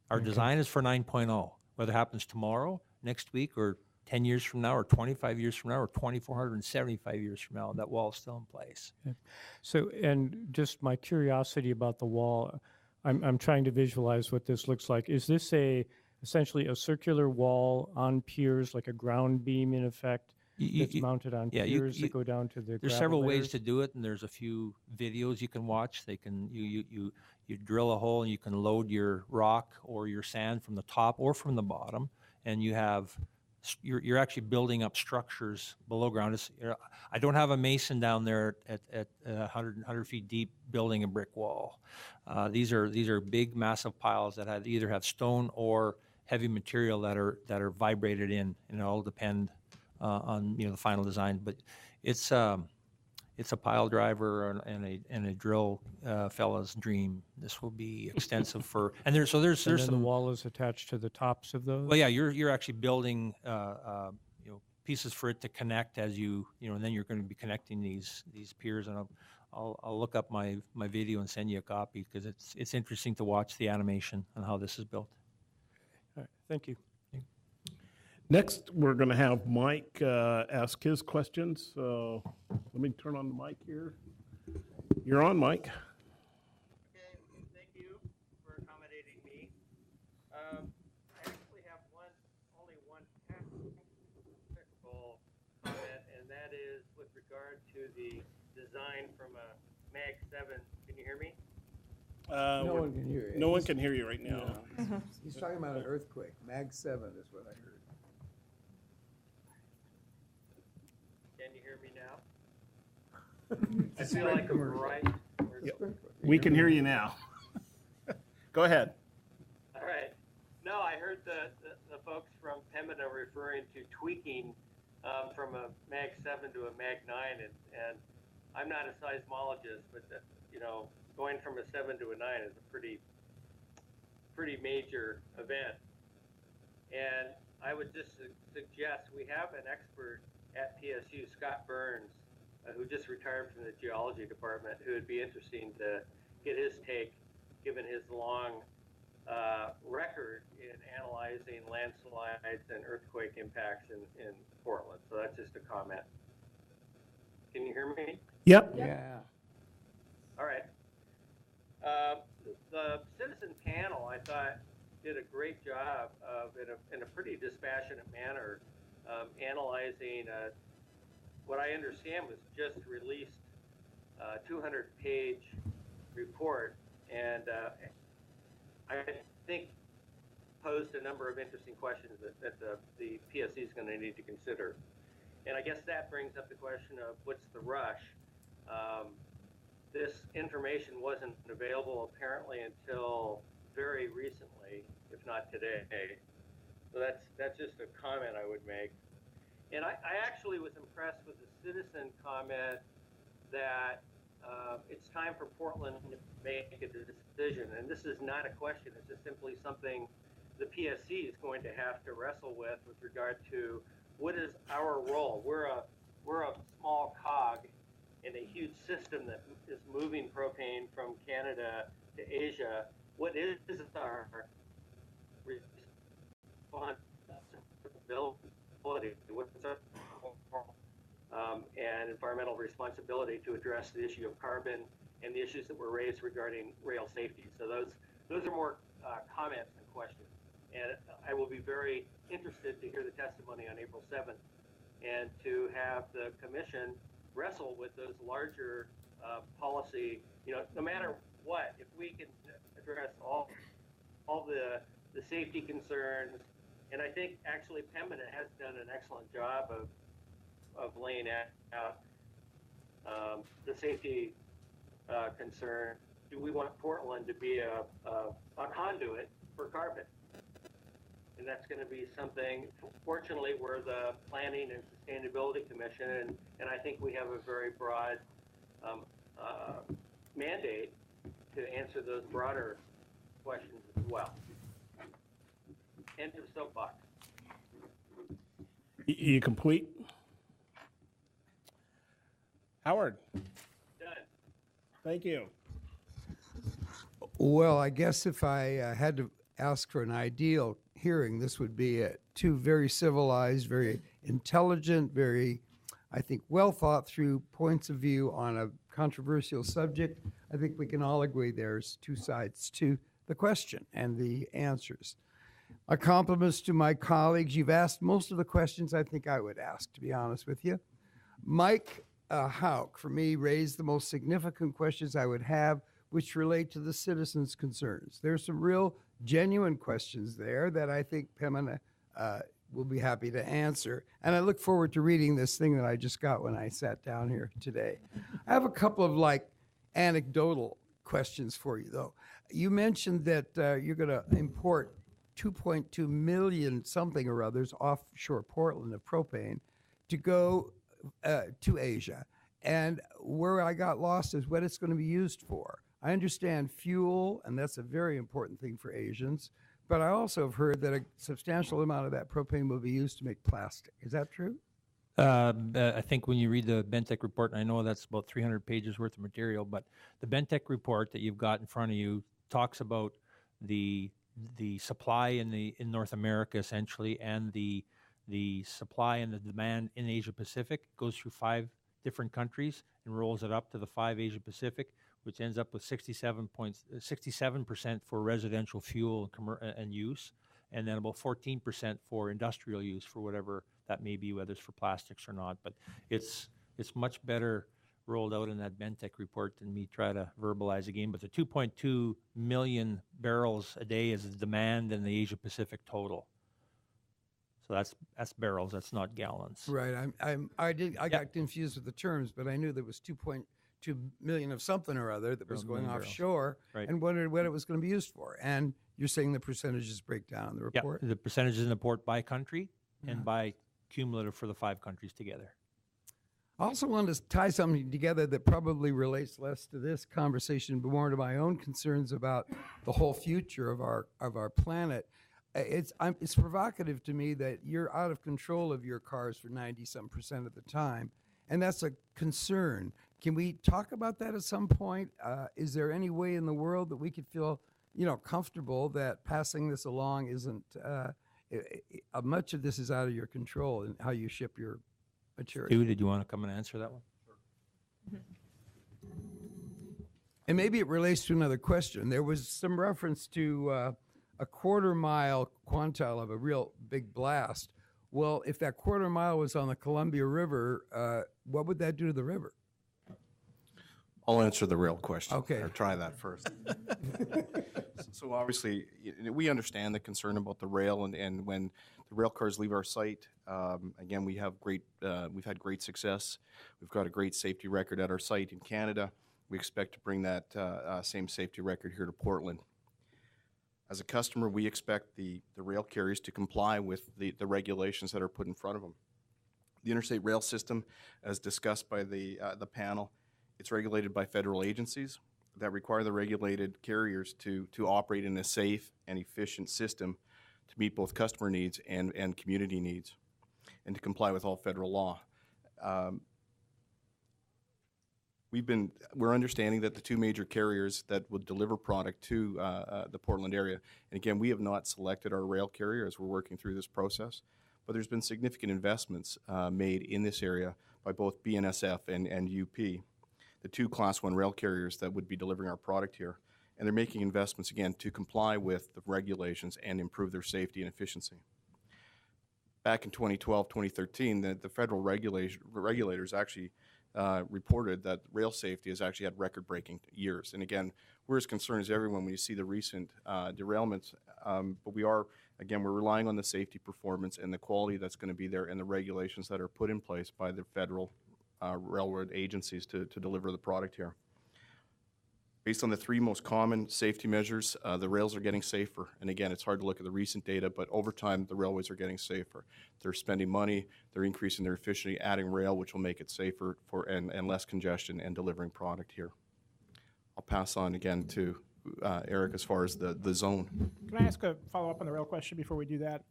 Our design is for 9.0, whether it happens tomorrow, next week, or 10 years from now, or 25 years from now, or 2,475 years from now, that wall is still in place. Okay. So, and just my curiosity about the wall, I'm trying to visualize what this looks like. Is this essentially a circular wall on piers, like a ground beam in effect, that's mounted on piers that go down to the There's several ways to do it, and there's a few videos you can watch. You drill a hole and you can load your rock or your sand from the top or from the bottom, and you're actually building up structures below ground. I don't have a mason down there at 100 feet deep building a brick wall. These are big, massive piles that either have stone or heavy material that are vibrated in, and it all depend on the final design. But it's a pile driver and a drill fella's dream. This will be extensive and there's and some. the wall is attached to the tops of those. Well, yeah, you're actually building pieces for it to connect as and then you're going to be connecting these piers I'll look up my video and send you a copy because it's interesting to watch the animation and how this is built. All right, thank you. Next, we're going to have Mike ask his questions. So let me turn on the mic here. You're on, Mike. Okay, thank you for accommodating me. I actually have only one technical comment, and that is with regard to the design from a Mag 7. Can you hear me? No one can hear you. No one can hear you right now. He's talking about an earthquake. Mag 7 is what I heard. Can you hear me now? I feel like I'm right. We can hear you now. Go ahead. All right. No, I heard the folks from Pembina referring to tweaking from a Mag 7 to a Mag 9, and I'm not a seismologist, but going from a 7 to a 9 is a pretty major event. And I would just suggest we have an expert at PSU, Scott Burns, who just retired from the geology department, who would be interesting to get his take, given his long record in analyzing landslides and earthquake impacts in Portland. So that's just a comment. Can you hear me? Yep. Yeah. All right. The citizen panel, I thought, did a great job of, in a pretty dispassionate manner, analyzing what I understand was just released 200-page report, and I think posed a number of interesting questions that the PSC is going to need to consider. And I guess that brings up the question of what's the rush? This information wasn't available apparently until very recently, if not today. So that's just a comment I would make. And I actually was impressed with the citizen comment that it's time for Portland to make a decision. And this is not a question, it's just simply something the PSC is going to have to wrestle with regard to what is our role. We're a small cog in a huge system that is moving propane from Canada to Asia. What is our responsibility? What's our and environmental responsibility to address the issue of carbon and the issues that were raised regarding rail safety? So those are more comments than questions. And I will be very interested to hear the testimony on April 7th and to have the commission wrestle with those larger policy, no matter what, if we can address all the safety concerns, and I think actually Pembina has done an excellent job of laying out the safety concern. Do we want Portland to be a conduit for carbon? And that's going to be something, fortunately, we're the Planning and Sustainability Commission, and I think we have a very broad mandate to answer those broader questions as well. End of soapbox. You complete? Howard. Done. Thank you. Well, I guess if I had to ask for an ideal hearing, this would be it. Two very civilized, very intelligent, very, I think, well thought through points of view on a controversial subject. I think we can all agree there's two sides to the question and the answers. My compliments to my colleagues. You've asked most of the questions I think I would ask, to be honest with you. Mike Houck, for me, raised the most significant questions I would have, which relate to the citizens' concerns. There's some real genuine questions there that I think Pembina will be happy to answer. And I look forward to reading this thing that I just got when I sat down here today. I have a couple of anecdotal questions for you, though. You mentioned that you're going to import 2.2 million something or others offshore Portland of propane to go to Asia. And where I got lost is what it's going to be used for. I understand fuel, and that's a very important thing for Asians, but I also have heard that a substantial amount of that propane will be used to make plastic. Is that true? I think when you read the Bentech report, and I know that's about 300 pages worth of material, but the Bentech report that you've got in front of you talks about the supply in North America essentially, and the supply and the demand in Asia Pacific. Goes through 5 different countries and rolls it up to the 5 Asia Pacific, which ends up with 67% for residential fuel and use, and then about 14% for industrial use, for whatever that may be, whether it's for plastics or not. But it's much better rolled out in that Bentech report than me try to verbalize again. But the 2.2 million barrels a day is the demand in the Asia Pacific total. So that's barrels, that's not gallons. Right. I got confused with the terms, but I knew there was 2.2 million of something or other that was going offshore, right, and wondered what it was going to be used for. And you're saying the percentages break down in the report? Yeah, the percentages in the report by country and by cumulative for the 5 countries together. I also wanted to tie something together that probably relates less to this conversation, but more to my own concerns about the whole future of our planet. It's provocative to me that you're out of control of your cars for 90-some% of the time, and that's a concern. Can we talk about that at some point? Is there any way in the world that we could feel, comfortable that passing this along isn't much of this is out of your control in how you ship your material? Stu, did you want to come and answer that one? And maybe it relates to another question. There was some reference to a quarter-mile quantile of a real big blast. Well, if that quarter mile was on the Columbia River, what would that do to the river? I'll answer the rail question. Okay. Or try that first. So obviously, we understand the concern about the rail, and when the rail cars leave our site, again, we've had great success. We've got a great safety record at our site in Canada. We expect to bring that same safety record here to Portland. As a customer, we expect the rail carriers to comply with the regulations that are put in front of them. The interstate rail system, as discussed by the panel, it's regulated by federal agencies that require the regulated carriers to operate in a safe and efficient system to meet both customer needs and community needs, and to comply with all federal law. We're understanding that the 2 major carriers that would deliver product to the Portland area, and again, we have not selected our rail carrier as we're working through this process, but there's been significant investments made in this area by both BNSF and UP, the 2 Class 1 rail carriers that would be delivering our product here. And they're making investments, again, to comply with the regulations and improve their safety and efficiency. Back in 2012, 2013, the federal regulators actually reported that rail safety has actually had record-breaking years. And again, we're as concerned as everyone when you see the recent derailments, but we're relying on the safety performance and the quality that's going to be there and the regulations that are put in place by the federal railroad agencies to deliver the product here. Based on the 3 most common safety measures, the rails are getting safer. And again, it's hard to look at the recent data, but over time, the railways are getting safer. They're spending money, they're increasing their efficiency, adding rail, which will make it safer and less congestion and delivering product here. I'll pass on again to Eric as far as the zone. Can I ask a follow-up on the rail question before we do that?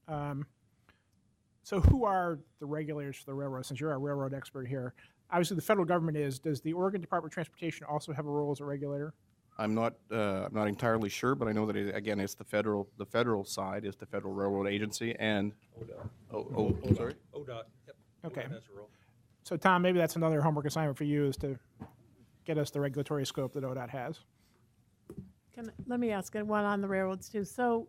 So who are the regulators for the railroad, since you're our railroad expert here? Obviously, the federal government is. Does the Oregon Department of Transportation also have a role as a regulator? I'm not entirely sure, but I know that it's the federal side is the Federal Railroad Agency and ODOT. Sorry. ODOT. Yep. Okay. ODOT has a role. So Tom, maybe that's another homework assignment for you, is to get us the regulatory scope that ODOT has. Let me ask one on the railroads too. So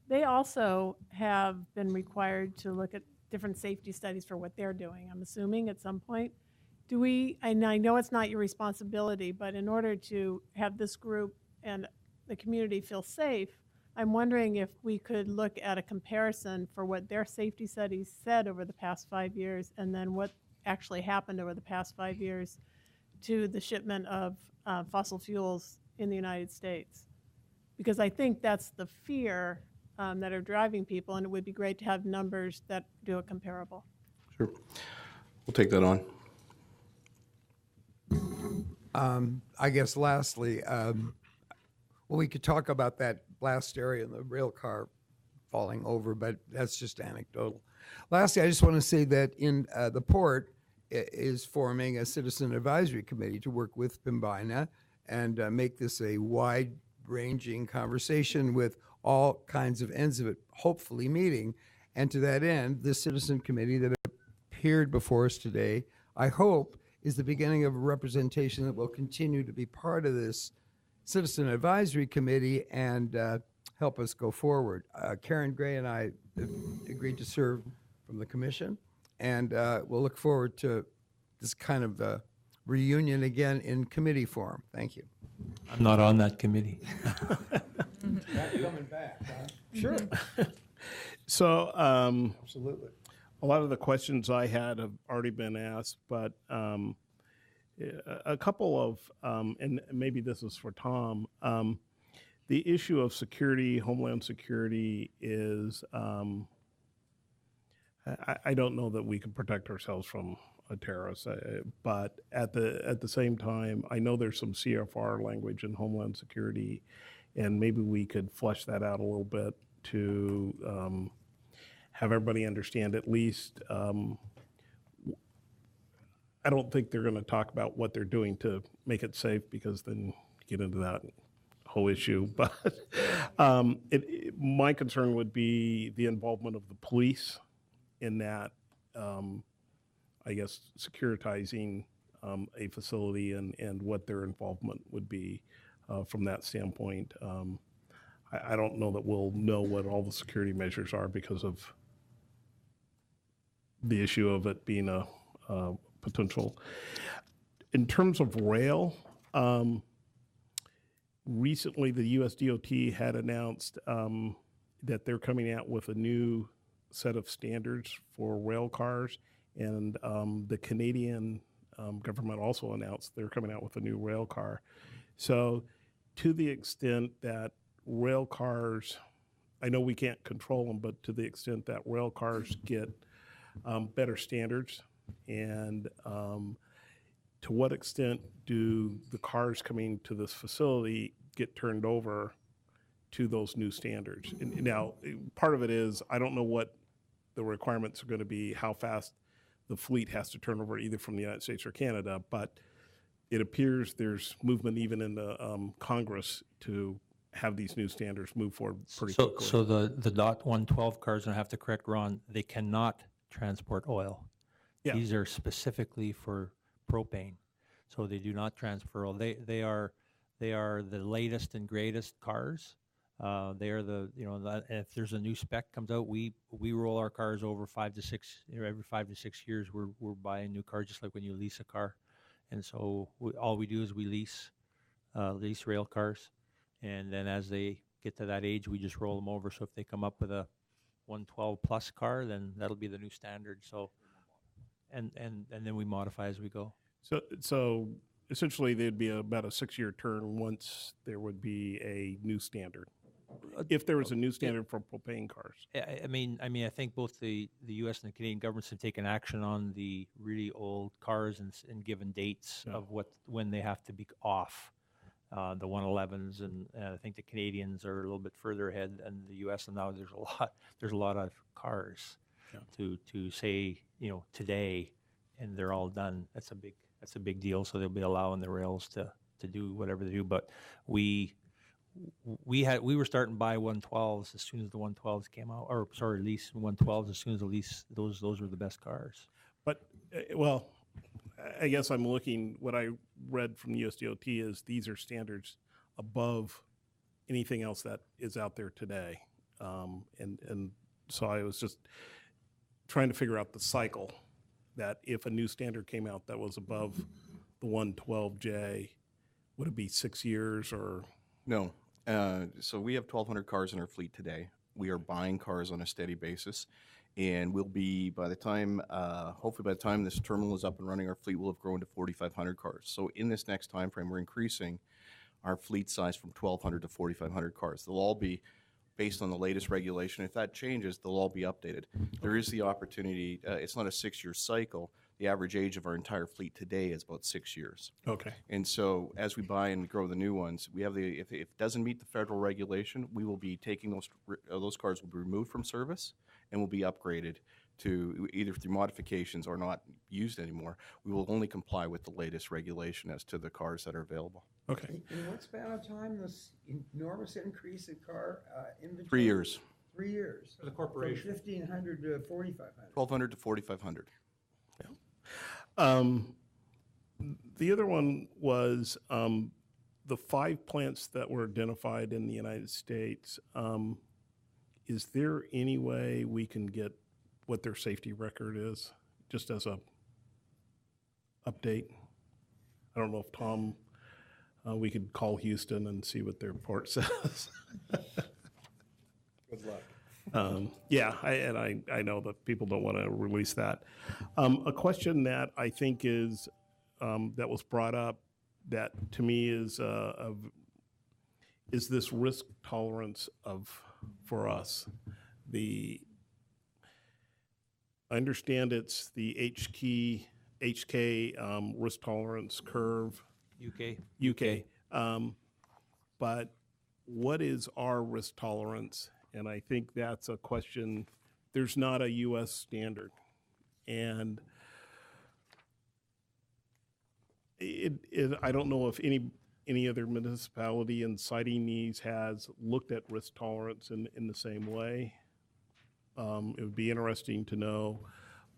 they also have been required to look at different safety studies for what they're doing, I'm assuming, at some point. And I know it's not your responsibility, but in order to have this group and the community feel safe, I'm wondering if we could look at a comparison for what their safety studies said over the past 5 years and then what actually happened over the past 5 years to the shipment of fossil fuels in the United States. Because I think that's the fear that are driving people, and it would be great to have numbers that do it comparable. Sure. We'll take that on. I guess lastly, we could talk about that blast area and the rail car falling over, but that's just anecdotal. Lastly, I just want to say that in the port is forming a citizen advisory committee to work with Pembina and make this a wide-ranging conversation with all kinds of ends of it, hopefully meeting. And to that end, this citizen committee that appeared before us today, I hope, is the beginning of a representation that will continue to be part of this citizen advisory committee and help us go forward. Karen Gray and I agreed to serve from the commission, and we'll look forward to this kind of reunion again in committee form. Thank you. I'm not on that committee. Coming back, huh? Sure. So, Absolutely. a lot of the questions I had have already been asked, but a couple of, and maybe this is for Tom, the issue of security, homeland security is, I don't know that we can protect ourselves from a terrorist, but at the same time, I know there's some CFR language in homeland security, and maybe we could flesh that out a little bit to have everybody understand at least. I don't think they're going to talk about what they're doing to make it safe, because then you get into that whole issue. But my concern would be the involvement of the police in that, I guess, securitizing a facility and what their involvement would be from that standpoint. I don't know that we'll know what all the security measures are because of the issue of it being a potential. In terms of rail, recently the US DOT had announced that they're coming out with a new set of standards for rail cars, and the Canadian government also announced they're coming out with a new rail car. So to the extent that rail cars, I know we can't control them, but to the extent that rail cars get better standards, and to what extent do the cars coming to this facility get turned over to those new standards? And now, part of it is, I don't know what the requirements are going to be, how fast the fleet has to turn over either from the United States or Canada, but it appears there's movement even in the Congress to have these new standards move forward pretty quickly. So the DOT-112 cars, and I have to correct Ron, they cannot transport oil. Yeah. These are specifically for propane, so they do not transfer oil. They are the latest and greatest cars. They are the, if there's a new spec comes out, we roll our cars over 5 to 6, every 5 to 6 years we're buying new cars, just like when you lease a car. And so all we do is we lease rail cars, and then as they get to that age, we just roll them over. So if they come up with a 112 plus car, then that'll be the new standard. So, and then we modify as we go. So essentially, there'd be about a 6-year turn once there would be a new standard. If there was a new standard for propane cars. I mean, I think both the U.S. and the Canadian governments have taken action on the really old cars and given dates of when they have to be off. The 111s, and I think the Canadians are a little bit further ahead than the U.S. And now there's a lot of cars to say today, and they're all done. That's a big deal. So they'll be allowing the rails to do whatever they do. But we were starting to buy 112s as soon as the 112s came out, or sorry, lease 112s as soon as the lease. Those were the best cars. But well, I guess I'm looking, what I read from the USDOT is these are standards above anything else that is out there today. And so I was just trying to figure out the cycle, that if a new standard came out that was above the 112J, would it be 6 years or? No. So we have 1,200 cars in our fleet today. We are buying cars on a steady basis. And we'll be, by the time, hopefully by the time this terminal is up and running, our fleet will have grown to 4,500 cars. So in this next time frame, we're increasing our fleet size from 1,200 to 4,500 cars. They'll all be based on the latest regulation. If that changes, they'll all be updated. There is the opportunity, it's not a 6-year cycle. The average age of our entire fleet today is about 6 years. Okay. And so as we buy and grow the new ones, we have if it doesn't meet the federal regulation, we will be taking those cars will be removed from service and will be upgraded to either through modifications or not used anymore, we will only comply with the latest regulation as to the cars that are available. Okay. In what span of time, this enormous increase in car inventory? 3 years, 3 years. For the corporation. From 1,500 to 4,500. 1,200 to 4,500. The other one was the 5 plants that were identified in the United States. Is there any way we can get what their safety record is, just as a update? I don't know if Tom, we could call Houston and see what their report says. Good luck. Yeah, I know that people don't want to release that. A question that I think is that was brought up that to me is this risk tolerance for us. I understand it's the HK risk tolerance curve. UK. But what is our risk tolerance? And I think that's a question. There's not a U.S. standard, and I don't know if any other municipality in citing these has looked at risk tolerance in the same way. It would be interesting to know,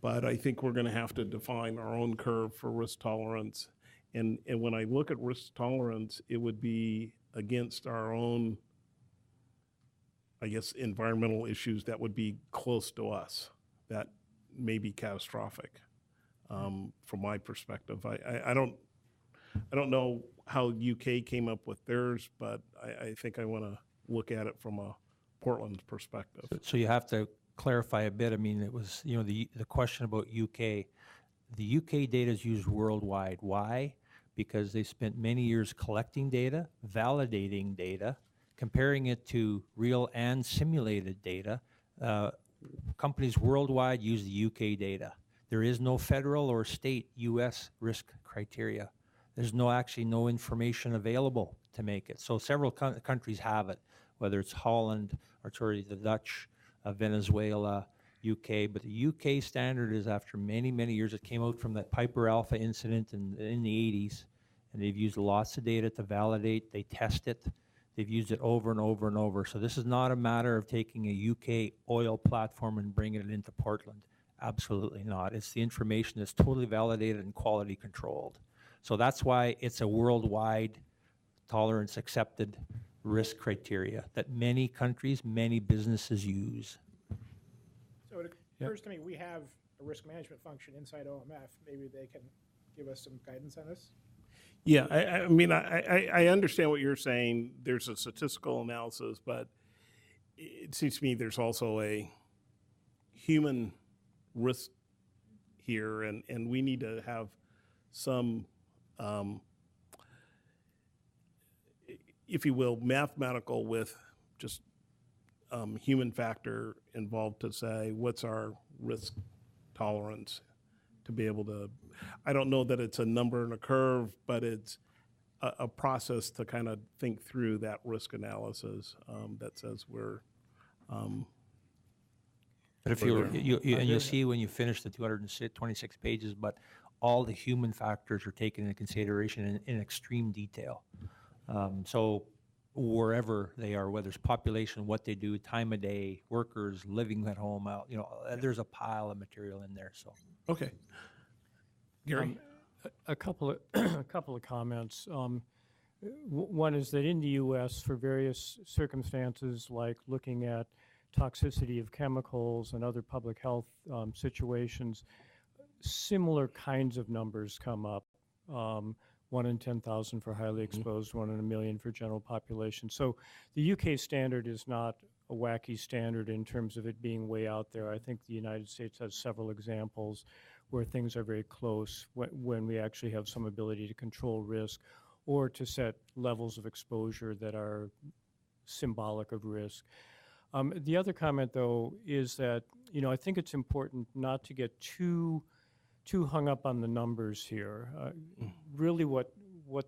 but I think we're going to have to define our own curve for risk tolerance. And when I look at risk tolerance, it would be against our own, I guess, environmental issues that would be close to us, that may be catastrophic, from my perspective. I don't know how UK came up with theirs, but I think I want to look at it from a Portland perspective. So you have to clarify a bit. I mean, it was, the question about UK. The UK data is used worldwide. Why? Because they spent many years collecting data, validating data, comparing it to real and simulated data. Companies worldwide use the UK data. There is no federal or state US risk criteria. There's actually no information available to make it. So several countries have it, whether it's Holland or the Dutch, Venezuela, UK. But the UK standard is after many, many years. It came out from that Piper Alpha incident in the 80s, and they've used lots of data to validate. They test it. They've used it over and over and over. So this is not a matter of taking a UK oil platform and bringing it into Portland. Absolutely not. It's the information that's totally validated and quality controlled. So that's why it's a worldwide tolerance accepted risk criteria that many countries, many businesses use. So it occurs to me we have a risk management function inside OMF. Maybe they can give us some guidance on this. Yeah, I mean, I understand what you're saying. There's a statistical analysis, but it seems to me there's also a human risk here, and we need to have some, if you will, mathematical with just human factor involved to say what's our risk tolerance to be able to. I don't know that it's a number and a curve, but it's a process to kind of think through that risk analysis that says we're. But if you'll see when you finish the 226 pages, but all the human factors are taken into consideration in extreme detail. So wherever they are, whether it's population, what they do, time of day, workers, living at home, out, there's a pile of material in there. So okay, Gary, a couple of comments. One is that in the U.S., for various circumstances, like looking at toxicity of chemicals and other public health situations, similar kinds of numbers come up. 1 in 10,000 for highly exposed, 1 in a million for general population. So the UK standard is not a wacky standard in terms of it being way out there. I think the United States has several examples where things are very close when we actually have some ability to control risk or to set levels of exposure that are symbolic of risk. The other comment, though, is that, I think it's important not to get too hung up on the numbers here. Really what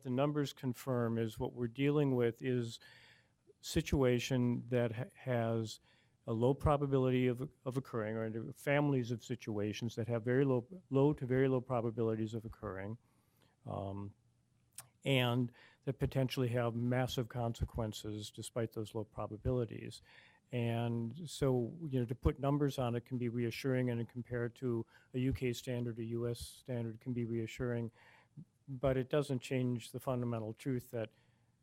the numbers confirm is what we're dealing with is situation that has a low probability of occurring, or into families of situations that have very low to very low probabilities of occurring, and that potentially have massive consequences despite those low probabilities. And so, to put numbers on it can be reassuring, and compared to a UK standard, a US standard can be reassuring, but it doesn't change the fundamental truth that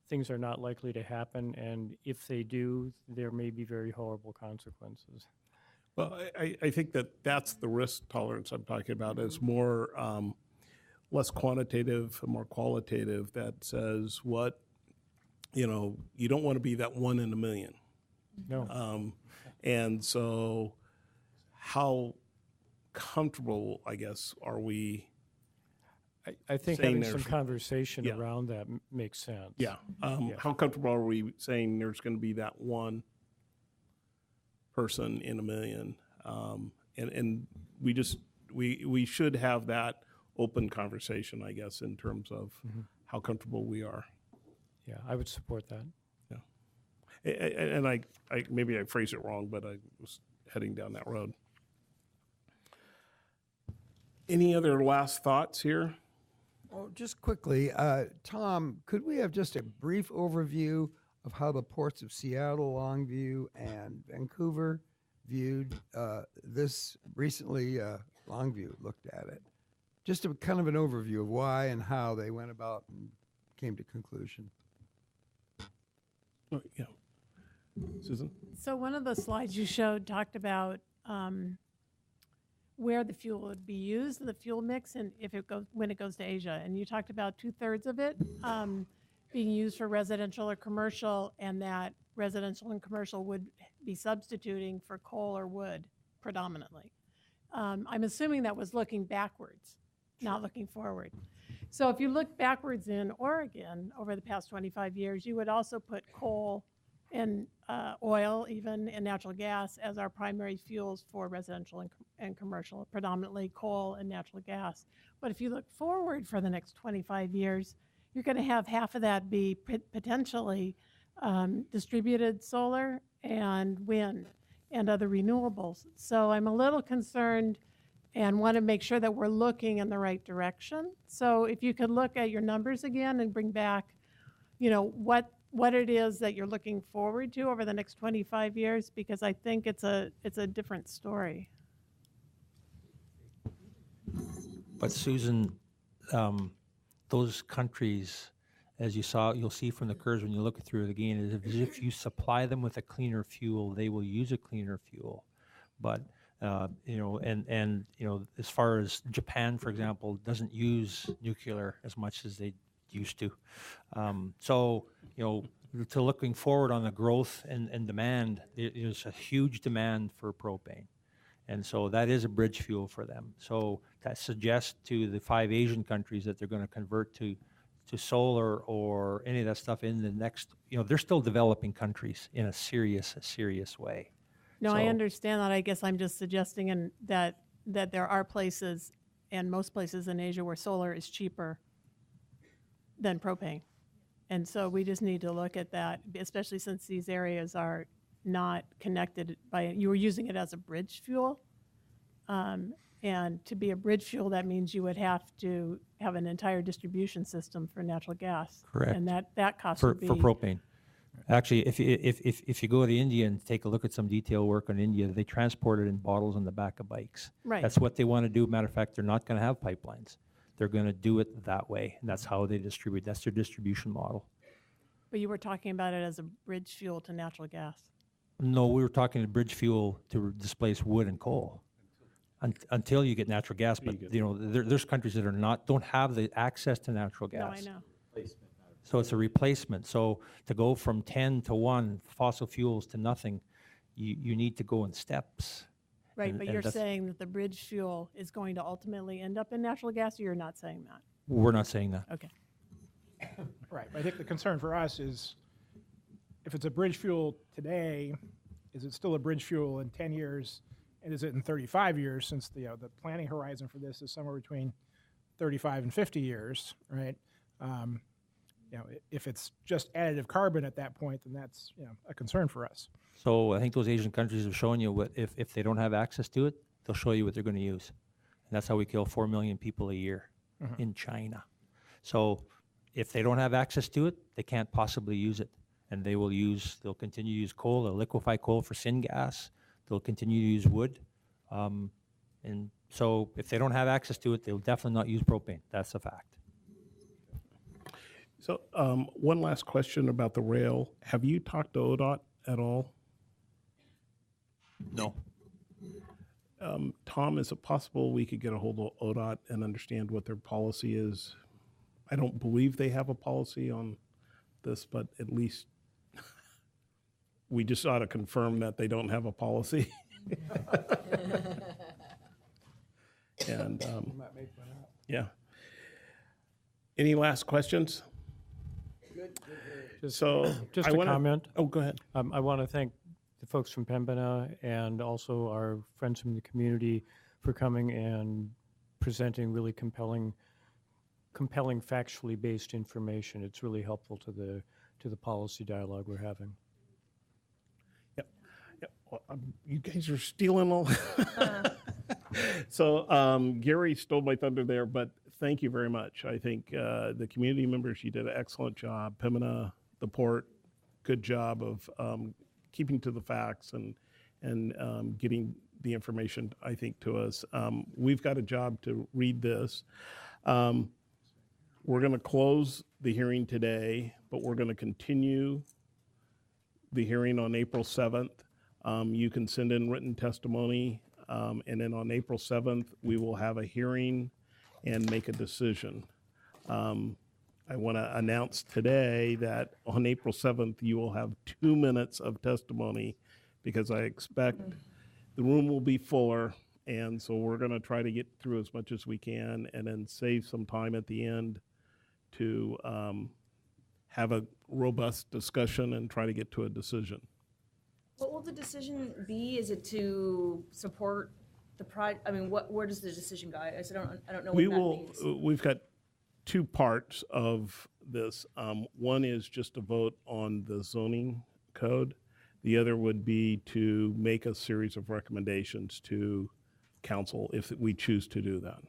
things are not likely to happen, and if they do, there may be very horrible consequences. Well, I think that's the risk tolerance I'm talking about, is more less quantitative, more qualitative, that says what, you don't want to be that 1 in a million. No. And so how comfortable, I guess, are we? I think saying having some there's- conversation Yeah. around that makes sense. Yeah. How comfortable are we saying there's going to be that one person in a million? And we should have that open conversation, I guess, in terms of how comfortable we are. Yeah, I would support that. Yeah. And I maybe I phrased it wrong, but I was heading down that road. Any other last thoughts here? Oh, just quickly, Tom, could we have just a brief overview of how the ports of Seattle, Longview, and Vancouver viewed this recently? Longview looked at it. Just a kind of an overview of why and how they went about and came to conclusion. Oh, yeah. Susan? So one of the slides you showed talked about where the fuel would be used, the fuel mix, and when it goes to Asia. And you talked about 2/3 of it being used for residential or commercial, and that residential and commercial would be substituting for coal or wood predominantly. I'm assuming that was looking backwards, not looking forward. So if you look backwards in Oregon over the past 25 years, you would also put coal and oil, even, and natural gas as our primary fuels for residential and commercial, predominantly coal and natural gas. But if you look forward for the next 25 years, you're going to have half of that be potentially distributed solar and wind and other renewables. So I'm a little concerned and want to make sure that we're looking in the right direction. So if you could look at your numbers again and bring back, what it is that you're looking forward to over the next 25 years, because I think it's a different story. But Susan, those countries, as you'll see from the curves when you look through it again, is if you supply them with a cleaner fuel, they will use a cleaner fuel. But as far as Japan, for example, doesn't use nuclear as much as they used to. To looking forward on the growth and demand, there's a huge demand for propane. And so that is a bridge fuel for them. So that suggests to the 5 Asian countries that they're going to convert to solar or any of that stuff in the next, they're still developing countries in a serious way. No, I understand that. I guess I'm just suggesting that there are places, and most places in Asia, where solar is cheaper than propane. And so we just need to look at that, especially since these areas are not connected you were using it as a bridge fuel. And to be a bridge fuel, that means you would have to have an entire distribution system for natural gas. Correct. And that cost for would be... For propane. Actually, if you go to India and take a look at some detail work on India, they transport it in bottles on the back of bikes. Right. That's what they want to do. Matter of fact, they're not going to have pipelines. They're going to do it that way, and that's how they distribute. That's their distribution model. But you were talking about it as a bridge fuel to natural gas. No, we were talking a bridge fuel to displace wood and coal until you get natural gas. But there's countries that don't have the access to natural gas. No, I know. So it's a replacement. So to go from 10 to 1 fossil fuels to nothing, you need to go in steps. Right, but you're saying that the bridge fuel is going to ultimately end up in natural gas, or you're not saying that? We're not saying that. Okay. Right, but I think the concern for us is, if it's a bridge fuel today, is it still a bridge fuel in 10 years, and is it in 35 years, since the planning horizon for this is somewhere between 35 and 50 years, right? if it's just additive carbon at that point, then that's a concern for us. So I think those Asian countries have shown you what if they don't have access to it, they'll show you what they're going to use. And that's how we kill 4 million people a year in China. So if they don't have access to it, they can't possibly use it. And they'll continue to use coal, they'll liquefy coal for syngas, they'll continue to use wood. And so if they don't have access to it, they'll definitely not use propane. That's a fact. So one last question about the rail. Have you talked to ODOT at all? No. Tom, is it possible we could get a hold of ODOT and understand what their policy is? I don't believe they have a policy on this, but at least we just ought to confirm that they don't have a policy. And yeah. Any last questions? Just So just I a wanna- comment. Oh, go ahead. I want to thank the folks from Pembina and also our friends from the community for coming and presenting really compelling, factually based information. It's really helpful to the policy dialogue we're having. Yep. Well, you guys are stealing all. So Gary stole my thunder there, but thank you very much. I think the community members, you did an excellent job. Pembina, the port, good job of keeping to the facts and getting the information, I think, to us. We've got a job to read this. We're going to close the hearing today, but we're going to continue the hearing on April 7th. You can send in written testimony, and then on April 7th, we will have a hearing and make a decision. I want to announce today that on April 7th, you will have 2 minutes of testimony because I expect the room will be fuller. And so we're going to try to get through as much as we can and then save some time at the end to have a robust discussion and try to get to a decision. What will the decision be? Is it to support the project? I mean, where does the decision go? I don't know what that means. We've got 2 parts of this. One is just a vote on the zoning code. The other would be to make a series of recommendations to council if we choose to do that.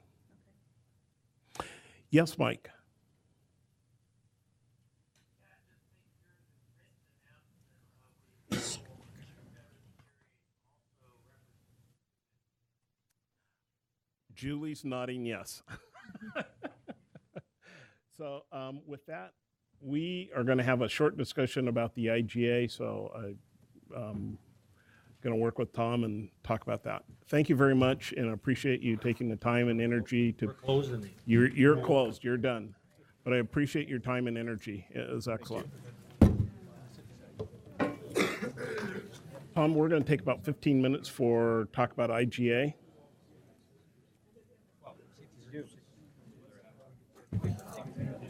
Okay. Yes, Mike. Julie's nodding yes. So with that, we are going to have a short discussion about the IGA. So I'm going to work with Tom and talk about that. Thank you very much, and I appreciate you taking the time and energy to. We're closing. You're closed. You're done. But I appreciate your time and energy. It was excellent. Tom, we're going to take about 15 minutes for talk about IGA.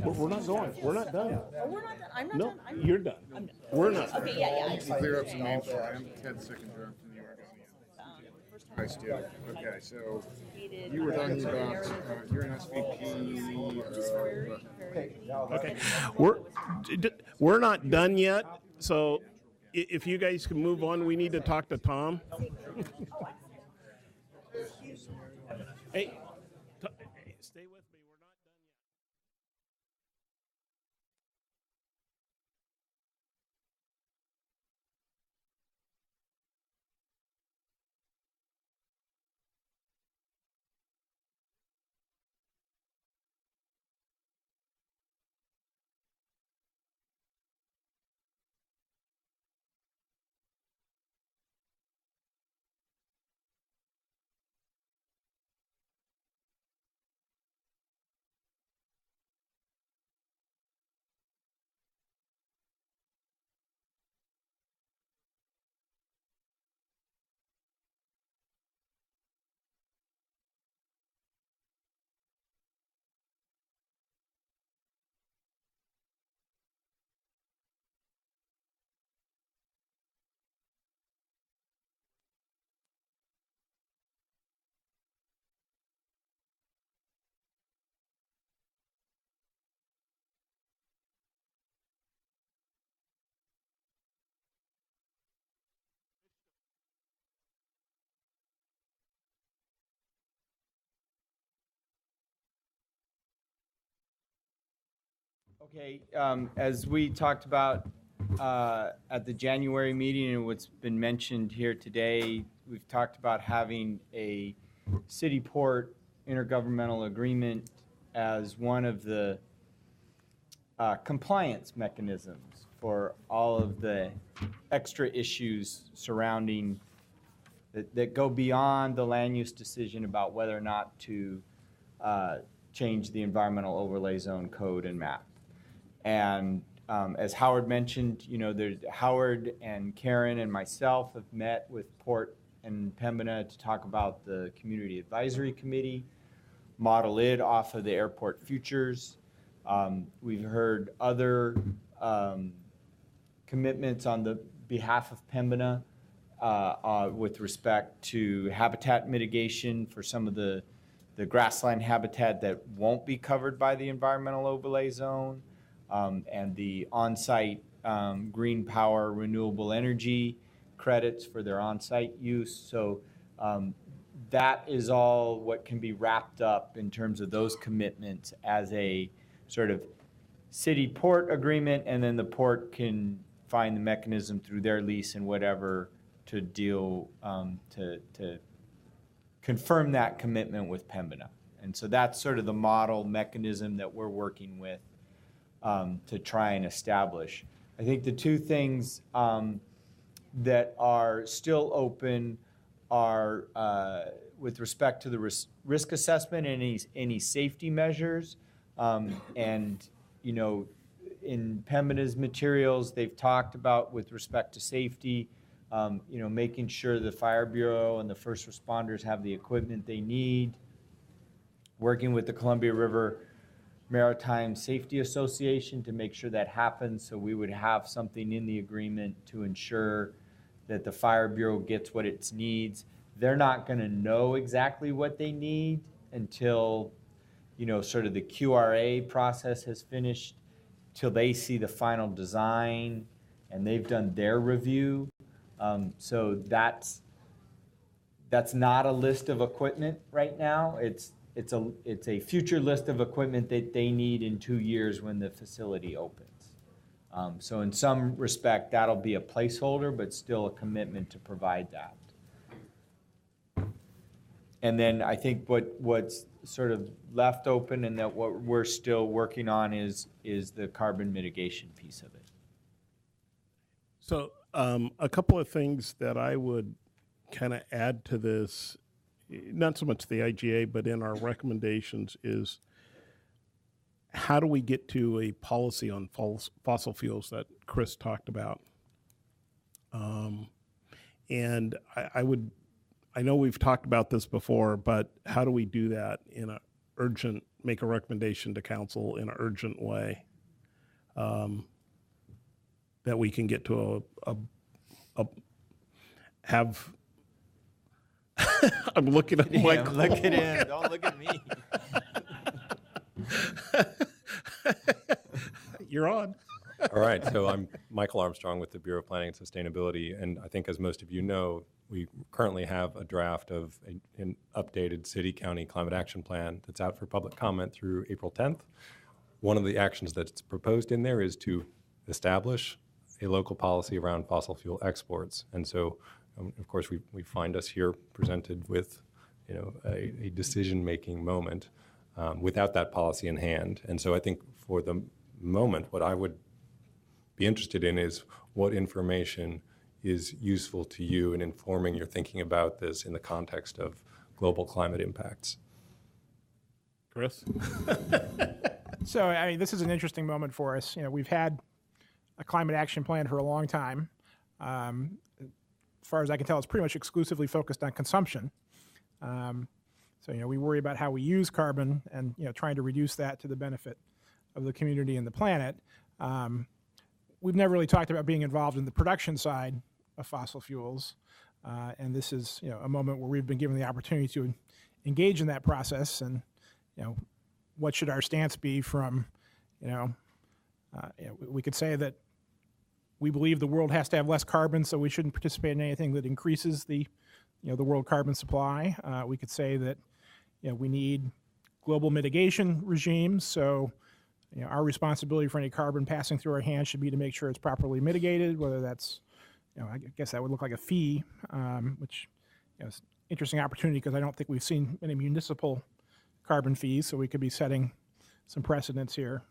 We're not going. We're not done. Oh, we're not done. I'm not No, done. you're done. I'm done. We're not. Okay, yeah. To clear up some names, I'm Ted Sickendorf from the RCM. Hi, Stu. Okay, so you were talking about, you're an SVP. Okay, we're not done yet. So if you guys can move on, we need to talk to Tom. Hey. Stay with me. We're not done yet. Okay, as we talked about at the January meeting and what's been mentioned here today, we've talked about having a city-port intergovernmental agreement as one of the compliance mechanisms for all of the extra issues surrounding that go beyond the land use decision about whether or not to change the environmental overlay zone code and map. And as Howard mentioned, Howard and Karen and myself have met with Port and Pembina to talk about the Community Advisory Committee, model it off of the airport futures. We've heard other commitments on the behalf of Pembina with respect to habitat mitigation for some of the grassland habitat that won't be covered by the environmental overlay zone, and the on-site green power renewable energy credits for their on-site use. So that is all what can be wrapped up in terms of those commitments as a sort of city-port agreement, and then the port can find the mechanism through their lease and whatever to deal, to confirm that commitment with Pembina. And so that's sort of the model mechanism that we're working with to try and establish. I think the two things that are still open are with respect to the risk assessment and any safety measures. And, in Pembina's materials, they've talked about with respect to safety, making sure the Fire Bureau and the first responders have the equipment they need, working with the Columbia River Maritime Safety Association to make sure that happens. So we would have something in the agreement to ensure that the Fire Bureau gets what it needs. They're not going to know exactly what they need until, sort of the QRA process has finished, till they see the final design and they've done their review. So that's not a list of equipment right now. It's a future list of equipment that they need in 2 years when the facility opens. So in some respect, that'll be a placeholder, but still a commitment to provide that. And then I think what's sort of left open and that what we're still working on is the carbon mitigation piece of it. So a couple of things that I would kind of add to this, not so much the IGA, but in our recommendations, is how do we get to a policy on fossil fuels that Chris talked about? And I know we've talked about this before, but how do we do that in a urgent, make a recommendation to council in an urgent way, that we can get to have I'm looking at Michael. Look at him. Don't look at me. You're on. All right. So I'm Michael Armstrong with the Bureau of Planning and Sustainability. And I think, as most of you know, we currently have a draft of an updated city-county climate action plan that's out for public comment through April 10th. One of the actions that's proposed in there is to establish a local policy around fossil fuel exports. And so, of course, we find us here presented with, a decision-making moment without that policy in hand. And so I think for the moment, what I would be interested in is what information is useful to you in informing your thinking about this in the context of global climate impacts. Chris? So, this is an interesting moment for us. We've had a climate action plan for a long time. As far as I can tell, it's pretty much exclusively focused on consumption. So, we worry about how we use carbon and, trying to reduce that to the benefit of the community and the planet. We've never really talked about being involved in the production side of fossil fuels. And this is, a moment where we've been given the opportunity to engage in that process. And, what should our stance be from, we could say that we believe the world has to have less carbon, so we shouldn't participate in anything that increases the world carbon supply. We could say that, we need global mitigation regimes, so our responsibility for any carbon passing through our hands should be to make sure it's properly mitigated, whether that's, I guess that would look like a fee, which is an interesting opportunity because I don't think we've seen many municipal carbon fees, so we could be setting some precedents here.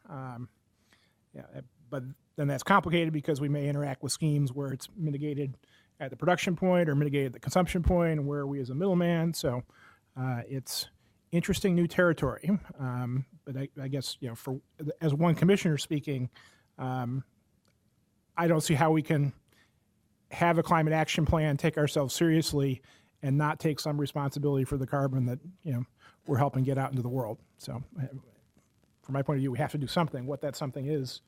But then that's complicated because we may interact with schemes where it's mitigated at the production point or mitigated at the consumption point, and where are we as a middleman. So it's interesting new territory. But I guess, as one commissioner speaking, I don't see how we can have a climate action plan, take ourselves seriously, and not take some responsibility for the carbon that, we're helping get out into the world. So from my point of view, we have to do something. What that something is,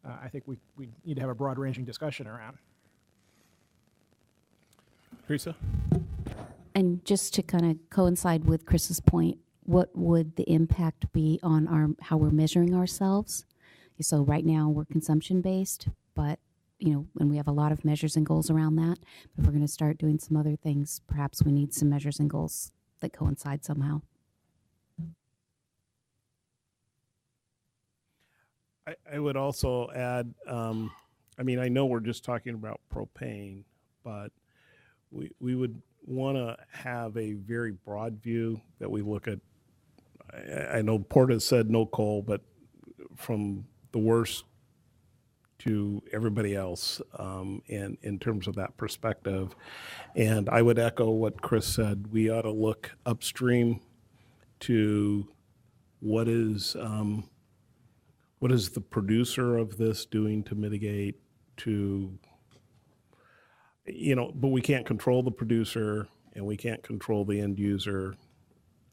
I think we need to have a broad-ranging discussion around. Teresa? And just to kind of coincide with Chris's point, what would the impact be on how we're measuring ourselves? So right now we're consumption-based, but and we have a lot of measures and goals around that. But if we're going to start doing some other things, perhaps we need some measures and goals that coincide somehow. I would also add, I know we're just talking about propane, but we would want to have a very broad view that we look at. I know Porta said no coal, but from the worst to everybody else, and in terms of that perspective. And I would echo what Chris said. We ought to look upstream to what is the producer of this doing to mitigate, but we can't control the producer and we can't control the end user,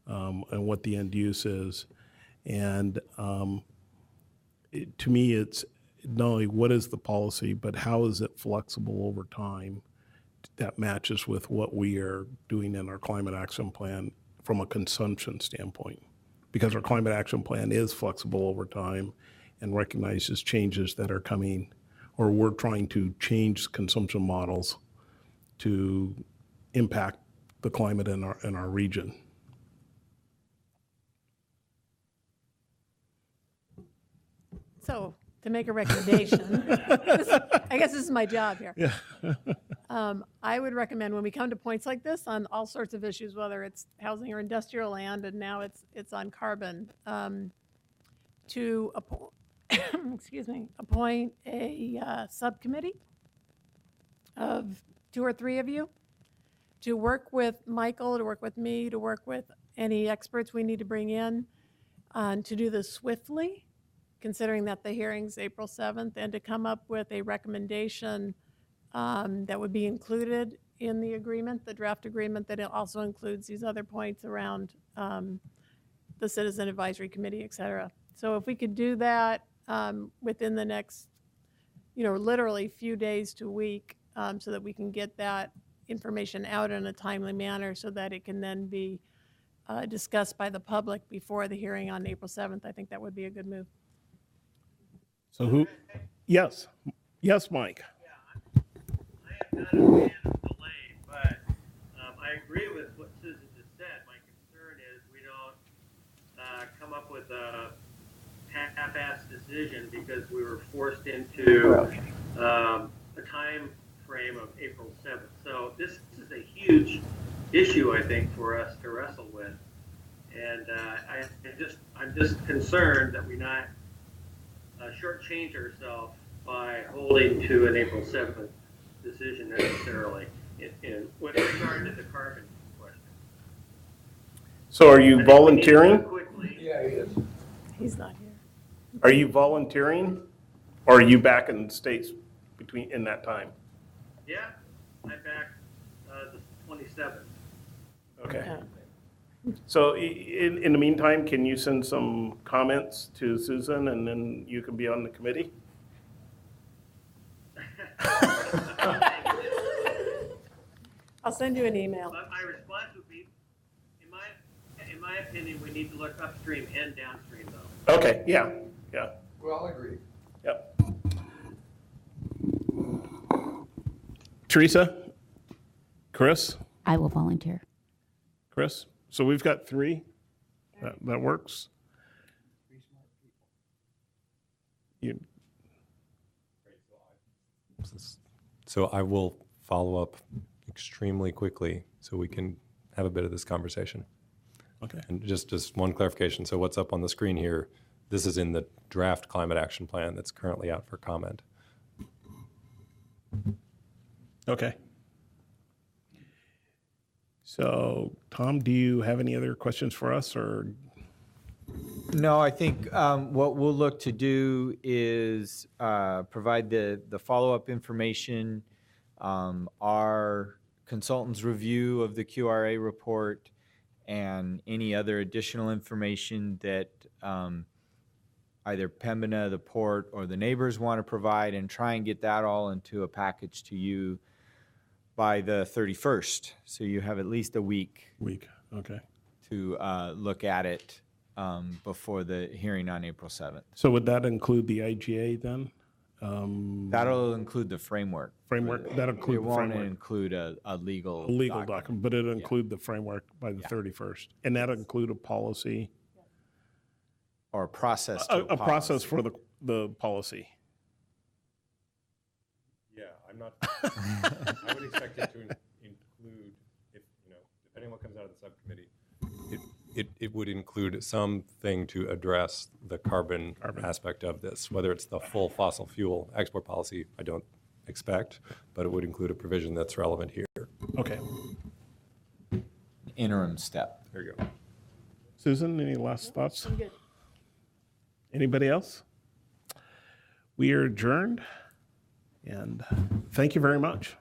and what the end use is. And to me, it's not only what is the policy, but how is it flexible over time that matches with what we are doing in our climate action plan from a consumption standpoint. Because our climate action plan is flexible over time and recognizes changes that are coming, or we're trying to change consumption models to impact the climate in our region. So to make a recommendation, I guess this is my job here. Yeah. I would recommend when we come to points like this on all sorts of issues, whether it's housing or industrial land, and now it's on carbon, to appoint a subcommittee of 2 or 3 of you to work with Michael, to work with me, to work with any experts we need to bring in, to do this swiftly, considering that the hearing's April 7th, and to come up with a recommendation that would be included in the agreement, the draft agreement, that it also includes these other points around the Citizen Advisory Committee, et cetera. So if we could do that within the next, literally few days to week, so that we can get that information out in a timely manner so that it can then be discussed by the public before the hearing on April 7th, I think that would be a good move. So who? Yes. Yes, Mike. I am not a fan of delay, but I agree with what Susan just said. My concern is we don't come up with a half-assed decision because we were forced into a time frame of April 7th. So this is a huge issue, I think, for us to wrestle with. And I'm just concerned that we not shortchange ourselves by holding to an April 7th decision necessarily with regard to the carbon question. So are you volunteering? Yeah, he is. He's not here. Are you volunteering, or are you back in the States in that time? Yeah, I'm back the 27th. Okay. Yeah. So in the meantime, can you send some comments to Susan, and then you can be on the committee? I'll send you an email. But my response would be, in my opinion, we need to look upstream and downstream, though. Okay. Yeah. We all agree. Yep. Teresa, Chris, I will volunteer. Chris. So we've got 3. That works. You, So I will follow up extremely quickly so we can have a bit of this conversation. Okay. And just one clarification. So what's up on the screen here, this is in the draft climate action plan that's currently out for comment. okay. So, Tom, do you have any other questions for us, or? No, I think what we'll look to do is provide the follow-up information, our consultant's review of the QRA report, and any other additional information that either Pembina, the port, or the neighbors want to provide, and try and get that all into a package to you by the 31st. So you have at least a week. Okay. To look at it before the hearing on April 7th. So would that include the IGA then? That'll include the framework. That'll include It the won't framework. include a legal document, but it'll include the framework by the 31st. And that'll include a policy? Or a process. A process for the policy. Yeah, I'm not, I would expect it to include, if, depending on what comes out of the subcommittee, it would include something to address the carbon aspect of this, whether it's the full fossil fuel export policy, I don't expect, but it would include a provision that's relevant here. Okay. Interim step. There you go. Susan, any last thoughts? I'm good. Anybody else? We are adjourned, and thank you very much.